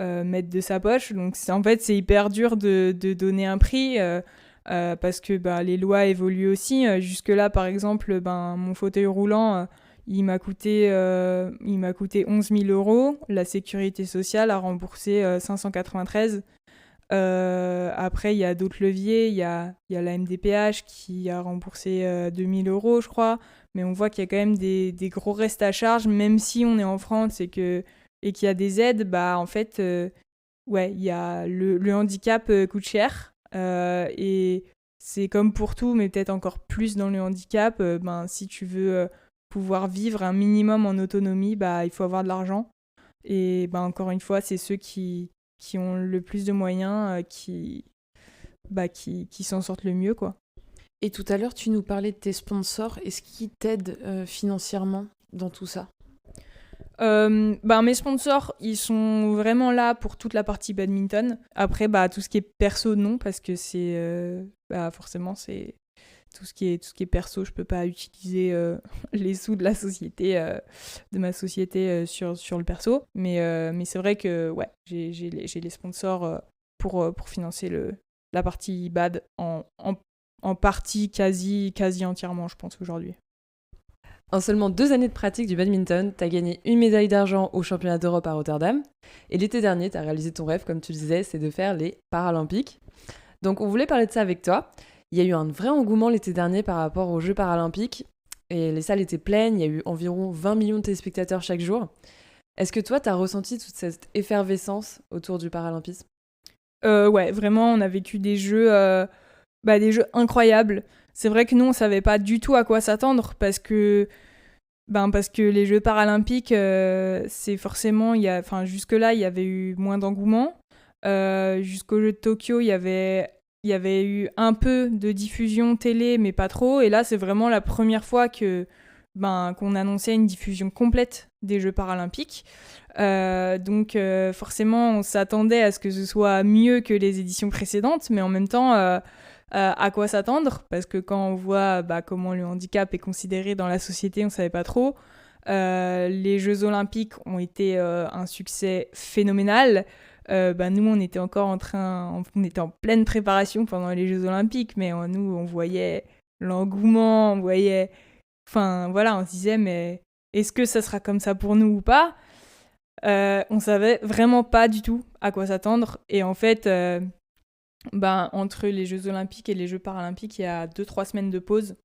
mettre de sa poche, donc en fait c'est hyper dur de donner un prix. Parce que les lois évoluent aussi. Jusque là par exemple, mon fauteuil roulant, il m'a coûté 11 000 €. La sécurité sociale a remboursé 593. Après, il y a d'autres leviers. Il y a la MDPH qui a remboursé 2 000 €, je crois. Mais on voit qu'il y a quand même des gros restes à charge, même si on est en France et qu'il y a des aides. En fait, il y a le handicap coûte cher. Et c'est comme pour tout, mais peut-être encore plus dans le handicap. Si tu veux pouvoir vivre un minimum en autonomie, il faut avoir de l'argent. Et encore une fois, c'est ceux qui ont le plus de moyens qui s'en sortent le mieux, quoi. Et tout à l'heure, tu nous parlais de tes sponsors. Est-ce qu'ils t'aident financièrement dans tout ça ? Mes sponsors, ils sont vraiment là pour toute la partie badminton. Après, tout ce qui est perso, non, parce que c'est forcément c'est tout ce qui est perso. Je peux pas utiliser les sous de la société, de ma société sur le perso. Mais c'est vrai que ouais, j'ai les sponsors pour financer la partie bad en partie quasi entièrement, je pense aujourd'hui. En seulement 2 années de pratique du badminton, t'as gagné une médaille d'argent au championnat d'Europe à Rotterdam. Et l'été dernier, t'as réalisé ton rêve, comme tu le disais, c'est de faire les Paralympiques. Donc on voulait parler de ça avec toi. Il y a eu un vrai engouement l'été dernier par rapport aux Jeux Paralympiques. Et les salles étaient pleines, il y a eu environ 20 millions de téléspectateurs chaque jour. Est-ce que toi, t'as ressenti toute cette effervescence autour du paralympisme ? Ouais, vraiment, on a vécu des jeux incroyables. C'est vrai que nous, on savait pas du tout à quoi s'attendre parce que les Jeux paralympiques, c'est forcément, jusque-là, il y avait eu moins d'engouement. Jusqu'aux Jeux de Tokyo, il y avait eu un peu de diffusion télé, mais pas trop. Et là, c'est vraiment la première fois qu'on annonçait une diffusion complète des Jeux paralympiques. Donc forcément, on s'attendait à ce que ce soit mieux que les éditions précédentes, mais en même temps... à quoi s'attendre, parce que quand on voit comment le handicap est considéré dans la société, on ne savait pas trop. Les Jeux Olympiques ont été un succès phénoménal. Nous, on était encore on était en pleine préparation pendant les Jeux Olympiques, mais nous, on voyait l'engouement, on voyait... Enfin, voilà, on se disait, mais est-ce que ça sera comme ça pour nous ou pas ? On savait vraiment pas du tout à quoi s'attendre. Et en fait... entre les Jeux Olympiques et les Jeux Paralympiques, il y a 2-3 semaines de pause.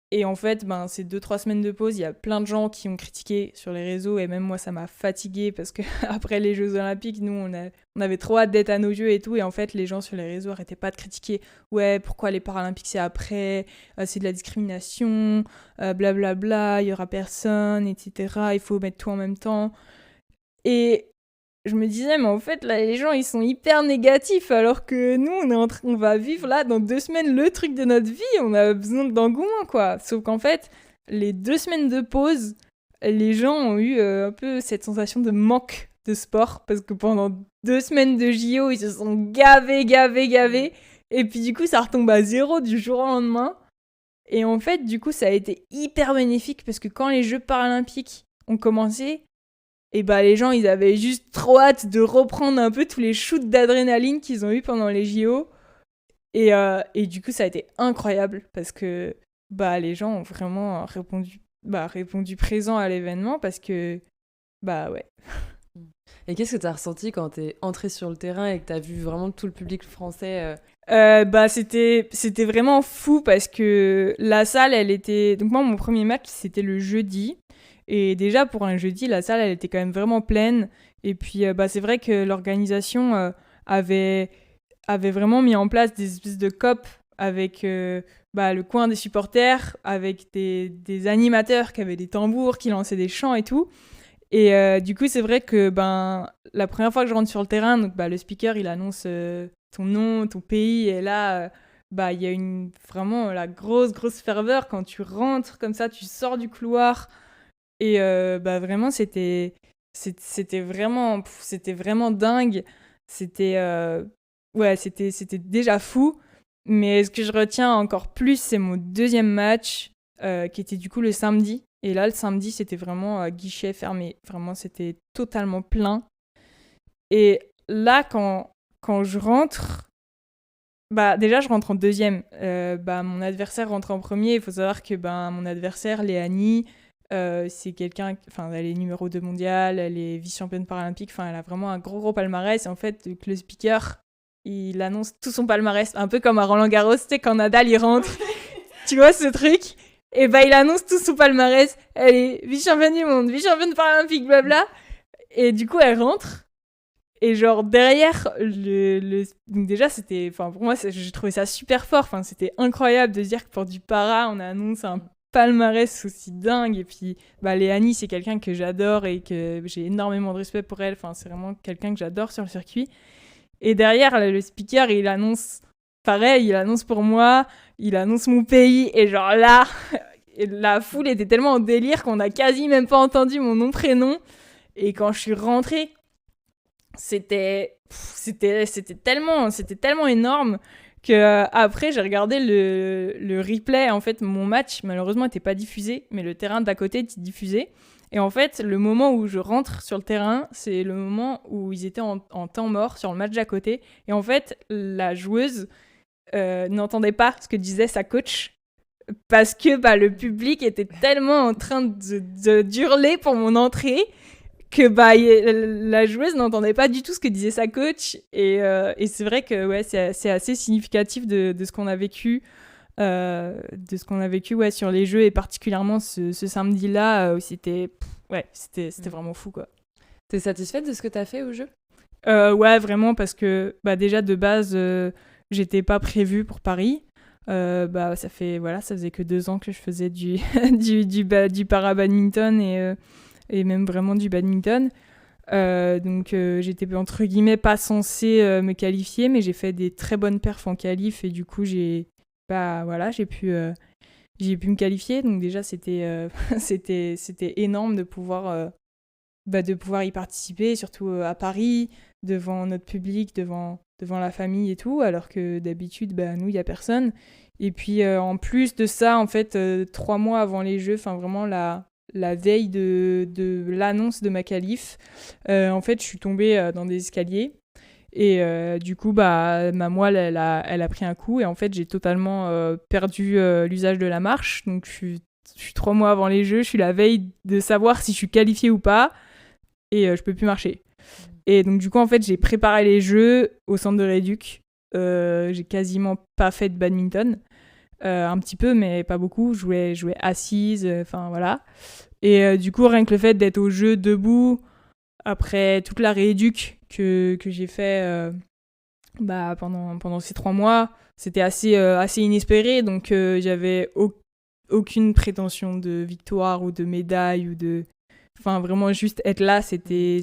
Et en fait, ces 2-3 semaines de pause, il y a plein de gens qui ont critiqué sur les réseaux, et même moi, ça m'a fatiguée, parce qu'après les Jeux Olympiques, nous, on avait trop hâte d'être à nos Jeux et tout, et en fait, les gens sur les réseaux arrêtaient pas de critiquer. Ouais, pourquoi les Paralympiques, c'est après, c'est de la discrimination, blablabla, il y aura personne, etc., il faut mettre tout en même temps. Et... je me disais, mais en fait, là, les gens, ils sont hyper négatifs, alors que nous, on va vivre là, dans 2 semaines, le truc de notre vie, on a besoin d'engouement, quoi. Sauf qu'en fait, les 2 semaines de pause, les gens ont eu un peu cette sensation de manque de sport, parce que pendant 2 semaines de JO, ils se sont gavés, et puis du coup, ça retombe à 0 du jour au lendemain. Et en fait, du coup, ça a été hyper bénéfique, parce que quand les Jeux paralympiques ont commencé, et les gens, ils avaient juste trop hâte de reprendre un peu tous les shoots d'adrénaline qu'ils ont eu pendant les JO. Et du coup, ça a été incroyable parce que les gens ont vraiment répondu présent à l'événement parce que, ouais. Et qu'est-ce que tu as ressenti quand tu es entré sur le terrain et que tu as vu vraiment tout le public français C'était vraiment fou parce que la salle, elle était... Donc moi, mon premier match, c'était le jeudi. Et déjà, pour un jeudi, la salle, elle était quand même vraiment pleine. Et puis, c'est vrai que l'organisation avait vraiment mis en place des espèces de COP avec le coin des supporters, avec des animateurs qui avaient des tambours, qui lançaient des chants et tout. Et du coup, c'est vrai que la première fois que je rentre sur le terrain, donc, le speaker, il annonce ton nom, ton pays. Et là, il y a vraiment la grosse ferveur. Quand tu rentres comme ça, tu sors du couloir... Et vraiment, c'était vraiment dingue. C'était déjà fou. Mais ce que je retiens encore plus, c'est mon deuxième match, qui était du coup le samedi. Et là, le samedi, c'était vraiment guichet fermé. Vraiment, c'était totalement plein. Et là, quand je rentre... déjà, je rentre en deuxième. Mon adversaire rentre en premier. Il faut savoir que mon adversaire, Léanie... c'est quelqu'un, elle est numéro 2 mondiale, elle est vice-championne paralympique, elle a vraiment un gros palmarès. Et en fait, le speaker, il annonce tout son palmarès, un peu comme à Roland-Garros, tu sais, quand Nadal il rentre, tu vois ce truc. Et il annonce tout son palmarès, elle est vice-championne du monde, vice-championne paralympique, blabla. Et du coup, elle rentre. Et genre derrière donc déjà c'était, pour moi j'ai trouvé ça super fort. C'était incroyable de se dire que pour du para, on annonce un palmarès aussi dingue. Et puis Léanie, c'est quelqu'un que j'adore et que j'ai énormément de respect pour elle. C'est vraiment quelqu'un que j'adore sur le circuit. Et derrière, le speaker, il annonce pareil, il annonce pour moi, il annonce mon pays. Et genre là, Et la foule était tellement en délire qu'on a quasi même pas entendu mon nom, prénom. Et quand je suis rentrée, c'était tellement énorme que après j'ai regardé le replay. En fait, mon match malheureusement n'était pas diffusé, mais le terrain d'à côté était diffusé. Et en fait, le moment où je rentre sur le terrain, c'est le moment où ils étaient en temps mort sur le match d'à côté. Et en fait, la joueuse n'entendait pas ce que disait sa coach parce que le public était tellement en train d'hurler pour mon entrée que la joueuse n'entendait pas du tout ce que disait sa coach. Et c'est vrai que ouais, c'est assez significatif de ce qu'on a vécu. Ouais, sur les jeux, et particulièrement ce samedi-là où c'était vraiment fou, quoi. T'es satisfaite de ce que t'as fait au jeu ? Ouais, vraiment, parce que déjà de base j'étais pas prévue pour Paris. Ça faisait que 2 ans que je faisais du para-badminton et même vraiment du badminton. Donc j'étais entre guillemets pas censée me qualifier, mais j'ai fait des très bonnes perfs en qualif et du coup j'ai pu me qualifier. Donc déjà c'était énorme de pouvoir y participer, surtout à Paris, devant notre public, devant la famille et tout, alors que d'habitude nous il y a personne. Et puis en plus de ça, en fait 3 mois avant les Jeux, enfin vraiment la veille de l'annonce de ma qualif, en fait je suis tombée dans des escaliers. Et du coup, ma moelle, elle a pris un coup. Et en fait, j'ai totalement perdu l'usage de la marche. Donc, je suis 3 mois avant les Jeux. Je suis la veille de savoir si je suis qualifiée ou pas. Et je peux plus marcher. Et donc, du coup, en fait, j'ai préparé les Jeux au centre de rééduc. J'ai quasiment pas fait de badminton. Un petit peu, mais pas beaucoup. Je jouais assise. Enfin, voilà. Et du coup, rien que le fait d'être au jeu debout, après toute la rééduc que j'ai fait pendant ces 3 mois, c'était assez inespéré. Donc, j'avais aucune prétention de victoire ou de médaille ou de... Enfin, vraiment, juste être là, c'était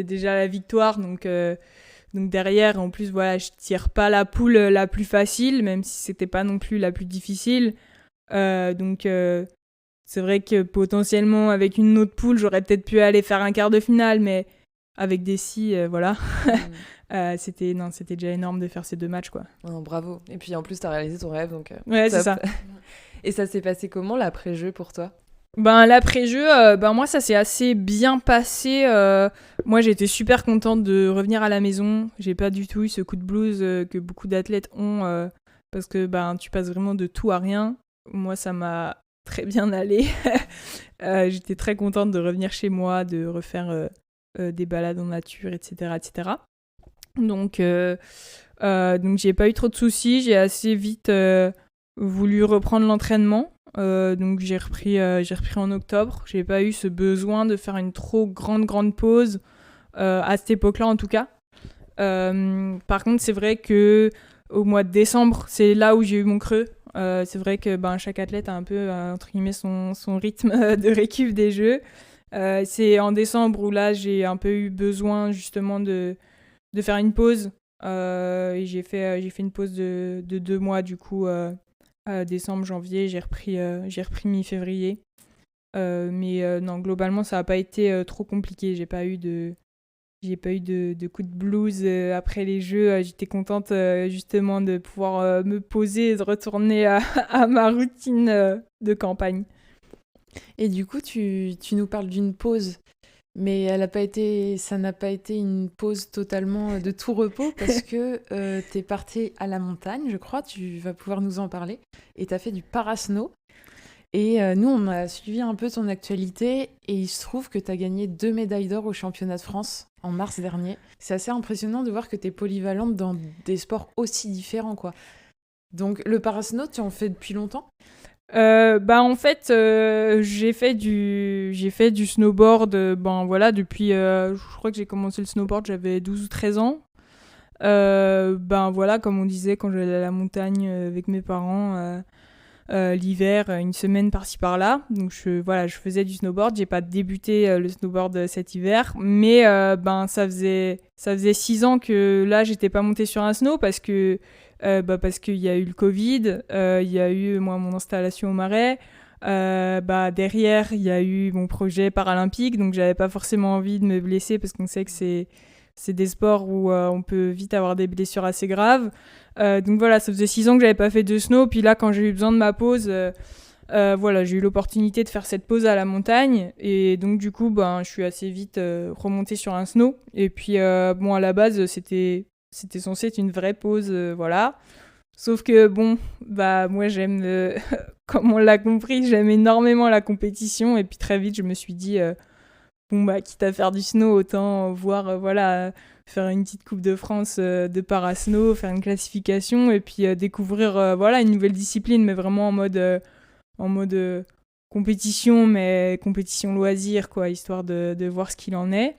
déjà la victoire. Donc derrière, en plus, voilà, je tire pas la poule la plus facile, même si c'était pas non plus la plus difficile. C'est vrai que potentiellement, avec une autre poule, j'aurais peut-être pu aller faire un quart de finale, mais avec des voilà. C'était déjà énorme de faire ces 2 matchs, quoi. Oh, bravo. Et puis en plus, t'as réalisé ton rêve, donc ouais, top. c'est ça. Et ça s'est passé comment, l'après-jeu, pour toi ? L'après-jeu, moi, ça s'est assez bien passé. Moi, j'étais super contente de revenir à la maison. J'ai pas du tout eu ce coup de blues que beaucoup d'athlètes ont, parce que tu passes vraiment de tout à rien. Moi, ça m'a très bien allé. J'étais très contente de revenir chez moi, de refaire des balades en nature, etc. etc. Donc j'ai pas eu trop de soucis. J'ai assez vite voulu reprendre l'entraînement. Donc j'ai repris en octobre. J'ai pas eu ce besoin de faire une trop grande pause à cette époque-là, en tout cas. Par contre, c'est vrai que au mois de décembre, c'est là où j'ai eu mon creux. C'est vrai que chaque athlète a un peu entre guillemets son rythme de récup des Jeux. C'est en décembre où là j'ai un peu eu besoin justement de faire une pause. Et j'ai fait une pause de 2 mois du coup. Décembre, janvier, j'ai repris mi-février. Mais non, globalement ça n'a pas été trop compliqué. J'ai pas eu de coup de blues après les Jeux. J'étais contente justement de pouvoir me poser et de retourner à ma routine de campagne. Et du coup, tu nous parles d'une pause, mais ça n'a pas été une pause totalement de tout repos parce que t'es partie à la montagne, je crois, tu vas pouvoir nous en parler, et t'as fait du parasno. Et nous, on a suivi un peu ton actualité et il se trouve que t'as gagné 2 médailles d'or au championnat de France en mars dernier. C'est assez impressionnant de voir que t'es polyvalente dans des sports aussi différents, quoi. Donc le parasno, tu en fais depuis longtemps ? En fait, j'ai fait du snowboard depuis je crois que j'ai commencé le snowboard, j'avais 12 ou 13 ans. Comme on disait, quand j'allais à la montagne avec mes parents l'hiver, une semaine par-ci par-là. Donc je faisais du snowboard. J'ai pas débuté le snowboard cet hiver, mais ça faisait 6 ans que là j'étais pas montée sur un snow parce que Parce qu'il y a eu le Covid, il y a eu moi mon installation au Marais. Derrière, il y a eu mon projet paralympique, donc j'avais pas forcément envie de me blesser parce qu'on sait que c'est des sports où on peut vite avoir des blessures assez graves. Donc voilà, ça faisait 6 ans que j'avais pas fait de snow, puis là quand j'ai eu besoin de ma pause, j'ai eu l'opportunité de faire cette pause à la montagne, et donc du coup je suis assez vite remontée sur un snow, et puis à la base c'était censé être une vraie pause, voilà. Sauf que moi j'aime, comme on l'a compris, j'aime énormément la compétition, et puis très vite je me suis dit, quitte à faire du snow, autant voir, faire une petite Coupe de France de parasnow, faire une classification, et puis découvrir une nouvelle discipline, mais vraiment en mode compétition, mais compétition loisir, quoi, histoire de voir ce qu'il en est.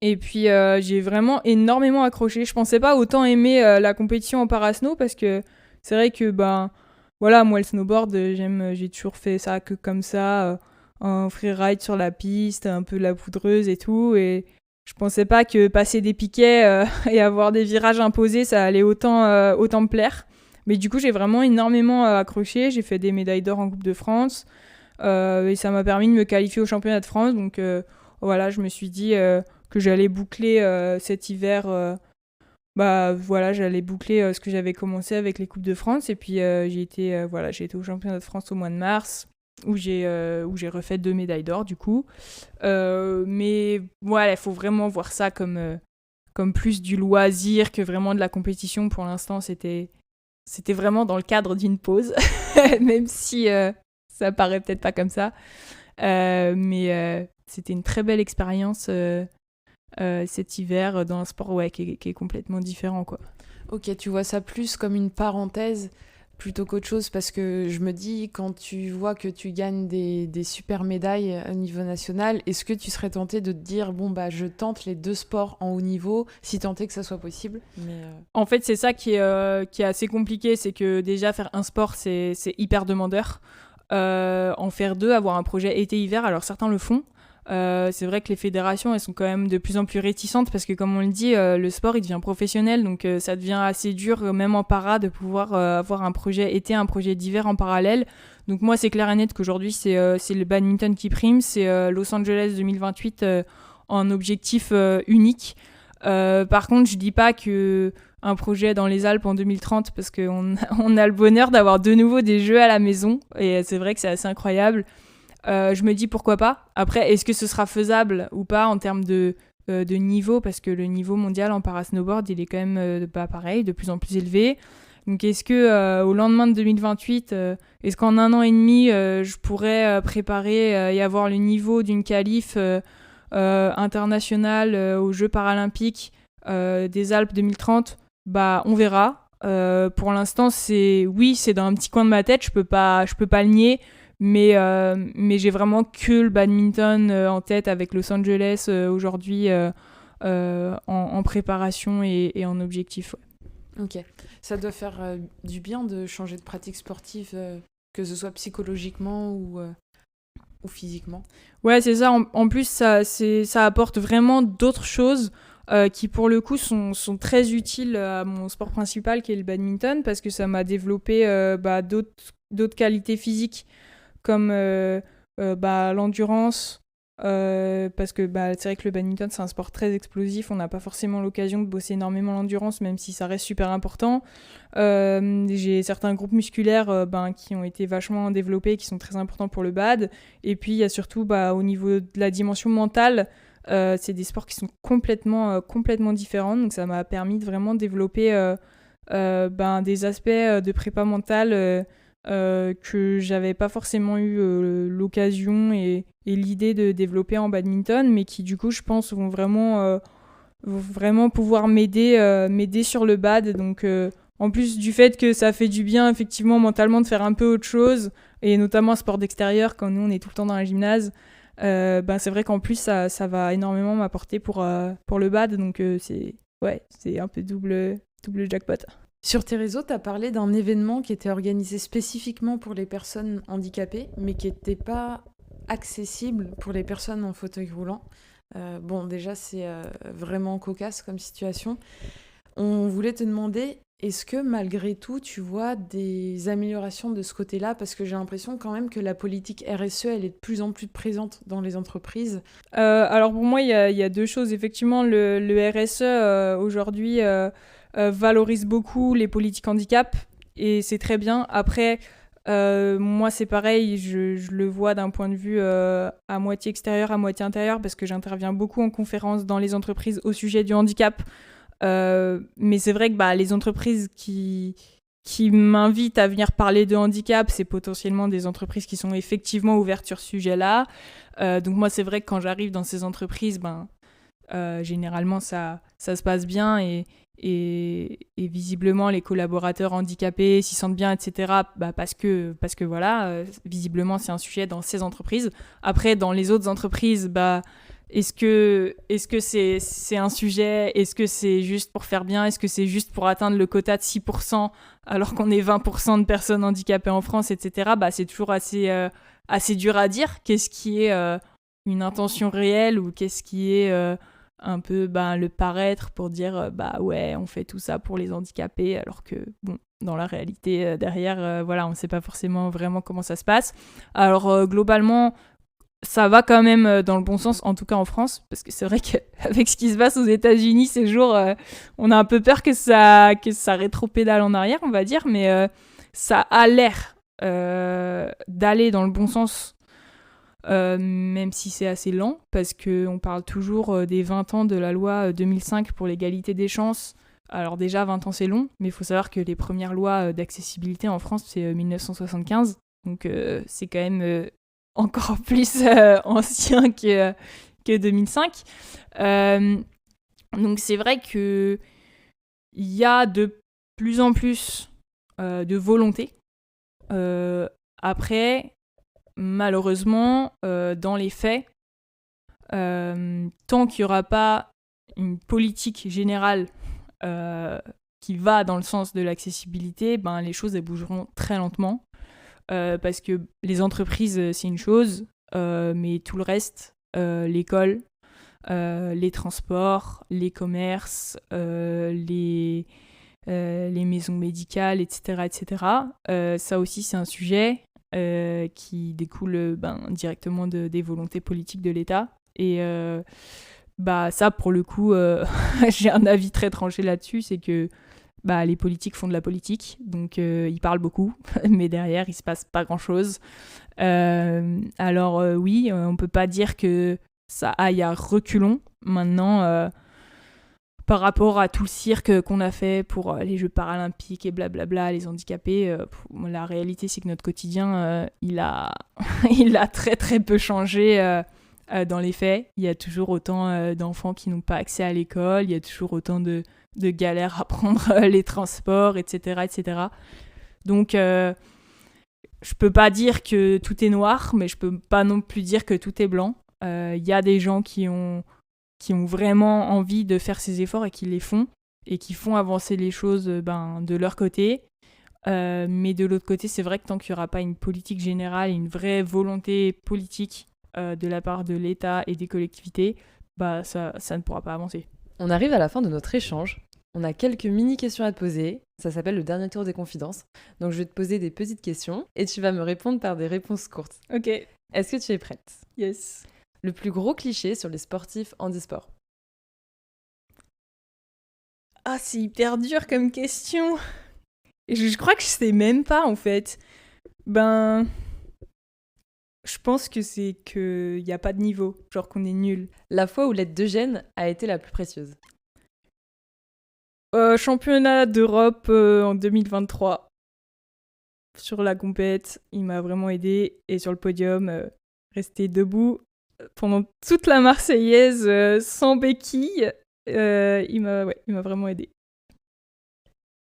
Et puis j'ai vraiment énormément accroché. Je pensais pas autant aimer la compétition en parasnow, parce que c'est vrai que moi le snowboard j'ai toujours fait ça que comme ça, en freeride sur la piste, un peu la poudreuse et tout, et je pensais pas que passer des piquets et avoir des virages imposés ça allait autant me plaire. Mais du coup j'ai vraiment énormément accroché. J'ai fait des médailles d'or en Coupe de France, et ça m'a permis de me qualifier au championnat de France, donc je me suis dit que j'allais boucler cet hiver, j'allais boucler ce que j'avais commencé avec les Coupes de France, et puis j'ai été au championnat de France au mois de mars, où j'ai refait 2 médailles d'or du coup. Mais voilà, il faut vraiment voir ça comme plus du loisir que vraiment de la compétition. Pour l'instant, c'était vraiment dans le cadre d'une pause, même si ça paraît peut-être pas comme ça. Mais c'était une très belle expérience cet hiver dans un sport qui est complètement différent, quoi. Ok, tu vois ça plus comme une parenthèse plutôt qu'autre chose, parce que je me dis, quand tu vois que tu gagnes des super médailles au niveau national, est-ce que tu serais tenté de te dire, je tente les 2 sports en haut niveau, si tant est que ça soit possible? En fait, c'est ça qui est assez compliqué, c'est que déjà faire un sport, c'est hyper demandeur. En faire 2, avoir un projet été-hiver, alors certains le font. C'est vrai que les fédérations, elles sont quand même de plus en plus réticentes, parce que comme on le dit, le sport il devient professionnel, donc ça devient assez dur, même en para, de pouvoir avoir un projet été, un projet d'hiver en parallèle. Donc moi c'est clair et net qu'aujourd'hui c'est le badminton qui prime, c'est Los Angeles 2028 en objectif unique. Par contre je dis pas que un projet dans les Alpes en 2030, parce qu'on on a le bonheur d'avoir de nouveau des jeux à la maison, et c'est vrai que c'est assez incroyable. Je me dis pourquoi pas. Après, est-ce que ce sera faisable ou pas en termes de niveau, parce que le niveau mondial en parasnowboard, il est quand même pareil, de plus en plus élevé. Donc est-ce que au lendemain de 2028, est-ce qu'en 1 an et demi, je pourrais préparer et avoir le niveau d'une qualif internationale aux Jeux paralympiques des Alpes 2030? On verra. Pour l'instant, c'est dans un petit coin de ma tête, je peux pas le nier. Mais j'ai vraiment que le badminton en tête, avec Los Angeles aujourd'hui en préparation et en objectif. Ouais. Ok, ça doit faire du bien de changer de pratique sportive, que ce soit psychologiquement ou physiquement. Ouais, c'est ça. En plus, ça apporte vraiment d'autres choses qui, pour le coup, sont très utiles à mon sport principal, qui est le badminton, parce que ça m'a développé d'autres qualités physiques, comme l'endurance, parce que c'est vrai que le badminton c'est un sport très explosif, on n'a pas forcément l'occasion de bosser énormément l'endurance, même si ça reste super important. J'ai certains groupes musculaires qui ont été vachement développés, qui sont très importants pour le bad, et puis il y a surtout au niveau de la dimension mentale, c'est des sports qui sont complètement différents, donc ça m'a permis de vraiment développer des aspects de prépa mentale que j'avais pas forcément eu l'occasion et l'idée de développer en badminton, mais qui du coup je pense vont vraiment pouvoir m'aider sur le bad. Donc en plus du fait que ça fait du bien effectivement mentalement de faire un peu autre chose, et notamment un sport d'extérieur quand nous on est tout le temps dans la gymnase, c'est vrai qu'en plus ça va énormément m'apporter pour le bad, donc c'est un peu double jackpot. Sur tes réseaux, tu as parlé d'un événement qui était organisé spécifiquement pour les personnes handicapées, mais qui n'était pas accessible pour les personnes en fauteuil roulant. Déjà, c'est vraiment cocasse comme situation. On voulait te demander, Est-ce que malgré tout, tu vois des améliorations de ce côté-là? Parce que j'ai l'impression quand même que la politique RSE, elle est de plus en plus présente dans les entreprises. Alors pour moi, il y a deux choses. Effectivement, le RSE aujourd'hui valorise beaucoup les politiques handicap et c'est très bien. Après, moi c'est pareil, je le vois d'un point de vue à moitié extérieur, à moitié intérieur, parce que j'interviens beaucoup en conférence dans les entreprises au sujet du handicap. Mais c'est vrai que les entreprises qui m'invitent à venir parler de handicap, c'est potentiellement des entreprises qui sont effectivement ouvertes sur ce sujet-là. Donc moi, c'est vrai que quand j'arrive dans ces entreprises, généralement, ça se passe bien et visiblement, les collaborateurs handicapés s'y sentent bien, etc. Parce que voilà, visiblement, c'est un sujet dans ces entreprises. Après, dans les autres entreprises, est-ce que c'est un sujet? Est-ce que c'est juste pour faire bien? Est-ce que c'est juste pour atteindre le quota de 6% alors qu'on est 20% de personnes handicapées en France, etc. C'est toujours assez dur à dire. Qu'est-ce qui est une intention réelle ou qu'est-ce qui est un peu le paraître pour dire ouais, on fait tout ça pour les handicapés, alors que bon, dans la réalité derrière, voilà, on ne sait pas forcément vraiment comment ça se passe. Alors globalement, ça va quand même dans le bon sens, en tout cas en France, parce que c'est vrai qu'avec ce qui se passe aux États-Unis ces jours, on a un peu peur que ça rétropédale en arrière, on va dire, mais ça a l'air d'aller dans le bon sens, même si c'est assez lent, parce qu'on parle toujours des 20 ans de la loi 2005 pour l'égalité des chances. Alors déjà, 20 ans c'est long, mais il faut savoir que les premières lois d'accessibilité en France, c'est 1975, donc c'est quand même encore plus ancien que 2005. Donc c'est vrai qu'il y a de plus en plus de volonté. Après, malheureusement, dans les faits, tant qu'il n'y aura pas une politique générale qui va dans le sens de l'accessibilité, les choses elles bougeront très lentement. Parce que les entreprises, c'est une chose, mais tout le reste, l'école, les transports, les commerces, les maisons médicales, etc., ça aussi, c'est un sujet qui découle directement des volontés politiques de l'État. Et ça, pour le coup, j'ai un avis très tranché là-dessus, c'est que les politiques font de la politique, donc ils parlent beaucoup, mais derrière, il se passe pas grand-chose. Alors oui, on peut pas dire que ça aille à reculons. Maintenant, par rapport à tout le cirque qu'on a fait pour les Jeux paralympiques et blablabla, les handicapés, la réalité, c'est que notre quotidien, il a très très peu changé dans les faits. Il y a toujours autant d'enfants qui n'ont pas accès à l'école, il y a toujours autant de galères à prendre les transports, etc., etc. Donc, je peux pas dire que tout est noir, mais je peux pas non plus dire que tout est blanc. Il y a des gens qui ont vraiment envie de faire ces efforts et qui les font, et qui font avancer les choses de leur côté. Mais de l'autre côté, c'est vrai que tant qu'il n'y aura pas une politique générale, une vraie volonté politique de la part de l'État et des collectivités, ça ne pourra pas avancer. On arrive à la fin de notre échange. On a quelques mini-questions à te poser. Ça s'appelle le dernier tour des confidences. Donc je vais te poser des petites questions et tu vas me répondre par des réponses courtes. Ok. Est-ce que tu es prête? Yes. Le plus gros cliché sur les sportifs handisport? Ah, c'est hyper dur comme question. Et je crois que je sais même pas, en fait. Je pense que c'est qu'il n'y a pas de niveau, genre qu'on est nul. La fois où l'aide d'Eugène a été la plus précieuse? Championnat d'Europe en 2023. Sur la compète, il m'a vraiment aidé. Et sur le podium, rester debout pendant toute la Marseillaise sans béquille, il m'a vraiment aidé.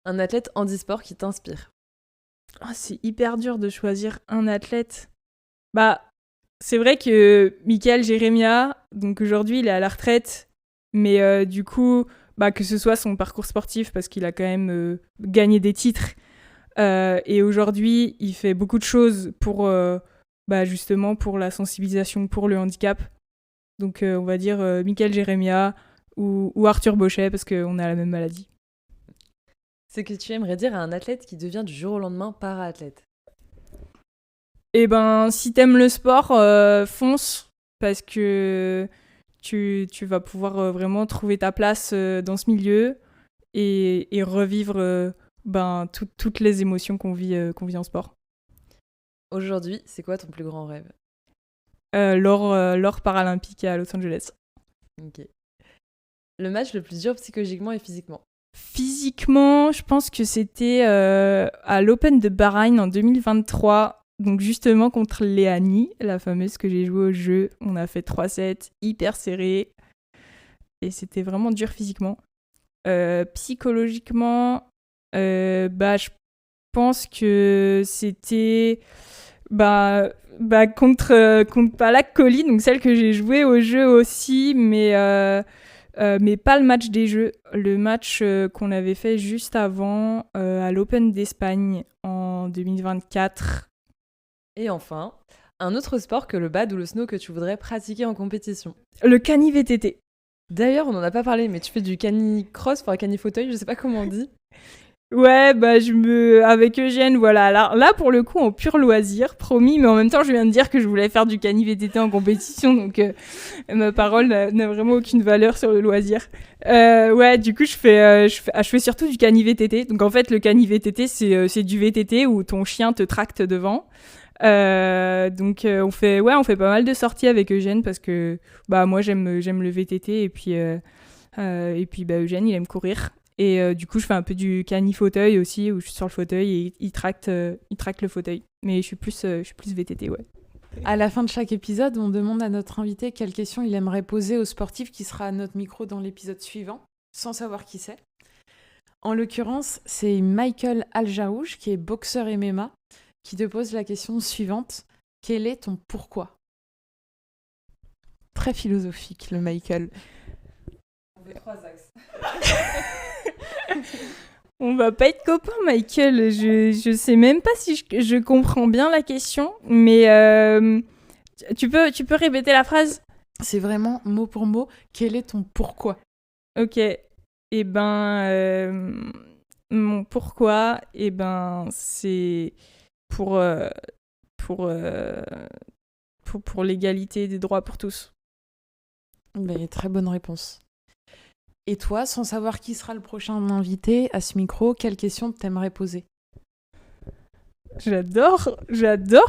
Un athlète handisport qui t'inspire? C'est hyper dur de choisir un athlète. C'est vrai que Michael Jeremia, donc aujourd'hui il est à la retraite, mais du coup, que ce soit son parcours sportif, parce qu'il a quand même gagné des titres, et aujourd'hui il fait beaucoup de choses pour justement pour la sensibilisation pour le handicap. Donc on va dire Michael Jeremia ou Arthur Bochet, parce qu'on a la même maladie. c'est que tu aimerais dire à un athlète qui devient du jour au lendemain para-athlète? Eh ben, si t'aimes le sport, fonce, parce que tu vas pouvoir vraiment trouver ta place dans ce milieu et revivre toutes les émotions qu'on vit en sport. Aujourd'hui, c'est quoi ton plus grand rêve? L'or paralympique à Los Angeles. Ok. Le match le plus dur psychologiquement et physiquement? Physiquement, je pense que c'était à l'Open de Bahreïn en 2023. Donc justement contre Léanie, la fameuse que j'ai jouée au jeu. On a fait 3-7, hyper serré. Et c'était vraiment dur physiquement. Psychologiquement, je pense que c'était contre Palak Colli, donc celle que j'ai jouée au jeu aussi, mais pas le match des jeux. Le match qu'on avait fait juste avant à l'Open d'Espagne en 2024. Et enfin, un autre sport que le bad ou le snow que tu voudrais pratiquer en compétition? Le cani VTT. D'ailleurs, on n'en a pas parlé, mais tu fais du cani-cross, enfin cani-fauteuil, je sais pas comment on dit. Ouais, avec Eugène, voilà. Là, pour le coup, en pur loisir, promis, mais en même temps, je viens de dire que je voulais faire du cani VTT en compétition, donc ma parole n'a vraiment aucune valeur sur le loisir. Ouais, du coup, je fais surtout du cani VTT. Donc en fait, le cani VTT, c'est du VTT où ton chien te tracte devant. Donc on fait pas mal de sorties avec Eugène parce que moi j'aime le VTT et puis Eugène il aime courir et du coup je fais un peu du cani fauteuil aussi où je suis sur le fauteuil et il tracte le fauteuil, mais je suis plus VTT. Ouais. À la fin de chaque épisode, on demande à notre invité quelle question il aimerait poser au sportif qui sera à notre micro dans l'épisode suivant, sans savoir qui c'est. En l'occurrence, c'est Michael Aljarouche, qui est boxeur MMA, qui te pose la question suivante. Quel est ton pourquoi? Très philosophique, le Michael. On fait 3 axes. On va pas être copains, Michael. Je sais même pas si je comprends bien la question, mais tu peux répéter la phrase? C'est vraiment mot pour mot. Quel est ton pourquoi? Ok. Eh ben, mon pourquoi, c'est pour l'égalité des droits pour tous. Mais très bonne réponse. Et toi, sans savoir qui sera le prochain invité à ce micro, quelle question t'aimerais poser? J'adore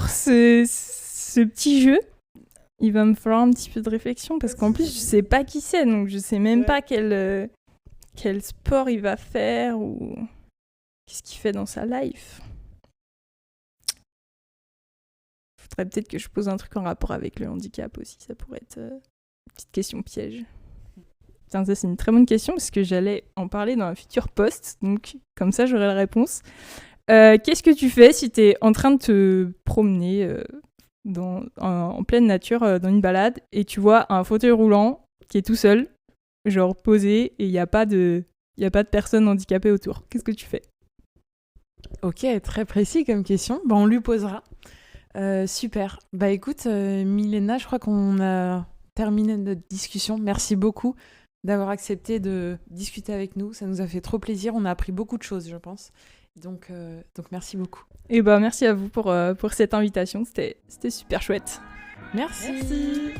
ce petit jeu. Il va me falloir un petit peu de réflexion parce qu'en plus je sais pas qui c'est, donc je sais même pas quel sport il va faire ou qu'est-ce qu'il fait dans sa life. Faudrait peut-être que je pose un truc en rapport avec le handicap aussi, ça pourrait être une petite question piège. Tiens, ça c'est une très bonne question parce que j'allais en parler dans un futur post, donc comme ça j'aurai la réponse. Qu'est-ce que tu fais si t'es en train de te promener en pleine nature dans une balade et tu vois un fauteuil roulant qui est tout seul, genre posé, et il n'y a pas de personne handicapée autour? Qu'est-ce que tu fais? Ok, très précis comme question. On lui posera. Super. Écoute, Milena, je crois qu'on a terminé notre discussion. Merci beaucoup d'avoir accepté de discuter avec nous. Ça nous a fait trop plaisir. On a appris beaucoup de choses, je pense. Donc merci beaucoup. Et merci à vous pour cette invitation. C'était super chouette. Merci.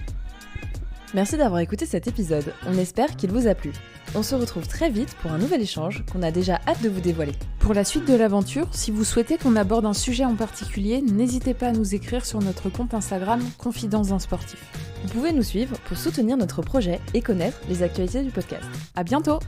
Merci d'avoir écouté cet épisode. On espère qu'il vous a plu. On se retrouve très vite pour un nouvel échange qu'on a déjà hâte de vous dévoiler. Pour la suite de l'aventure, si vous souhaitez qu'on aborde un sujet en particulier, n'hésitez pas à nous écrire sur notre compte Instagram Confidence d'un sportif. Vous pouvez nous suivre pour soutenir notre projet et connaître les actualités du podcast. À bientôt!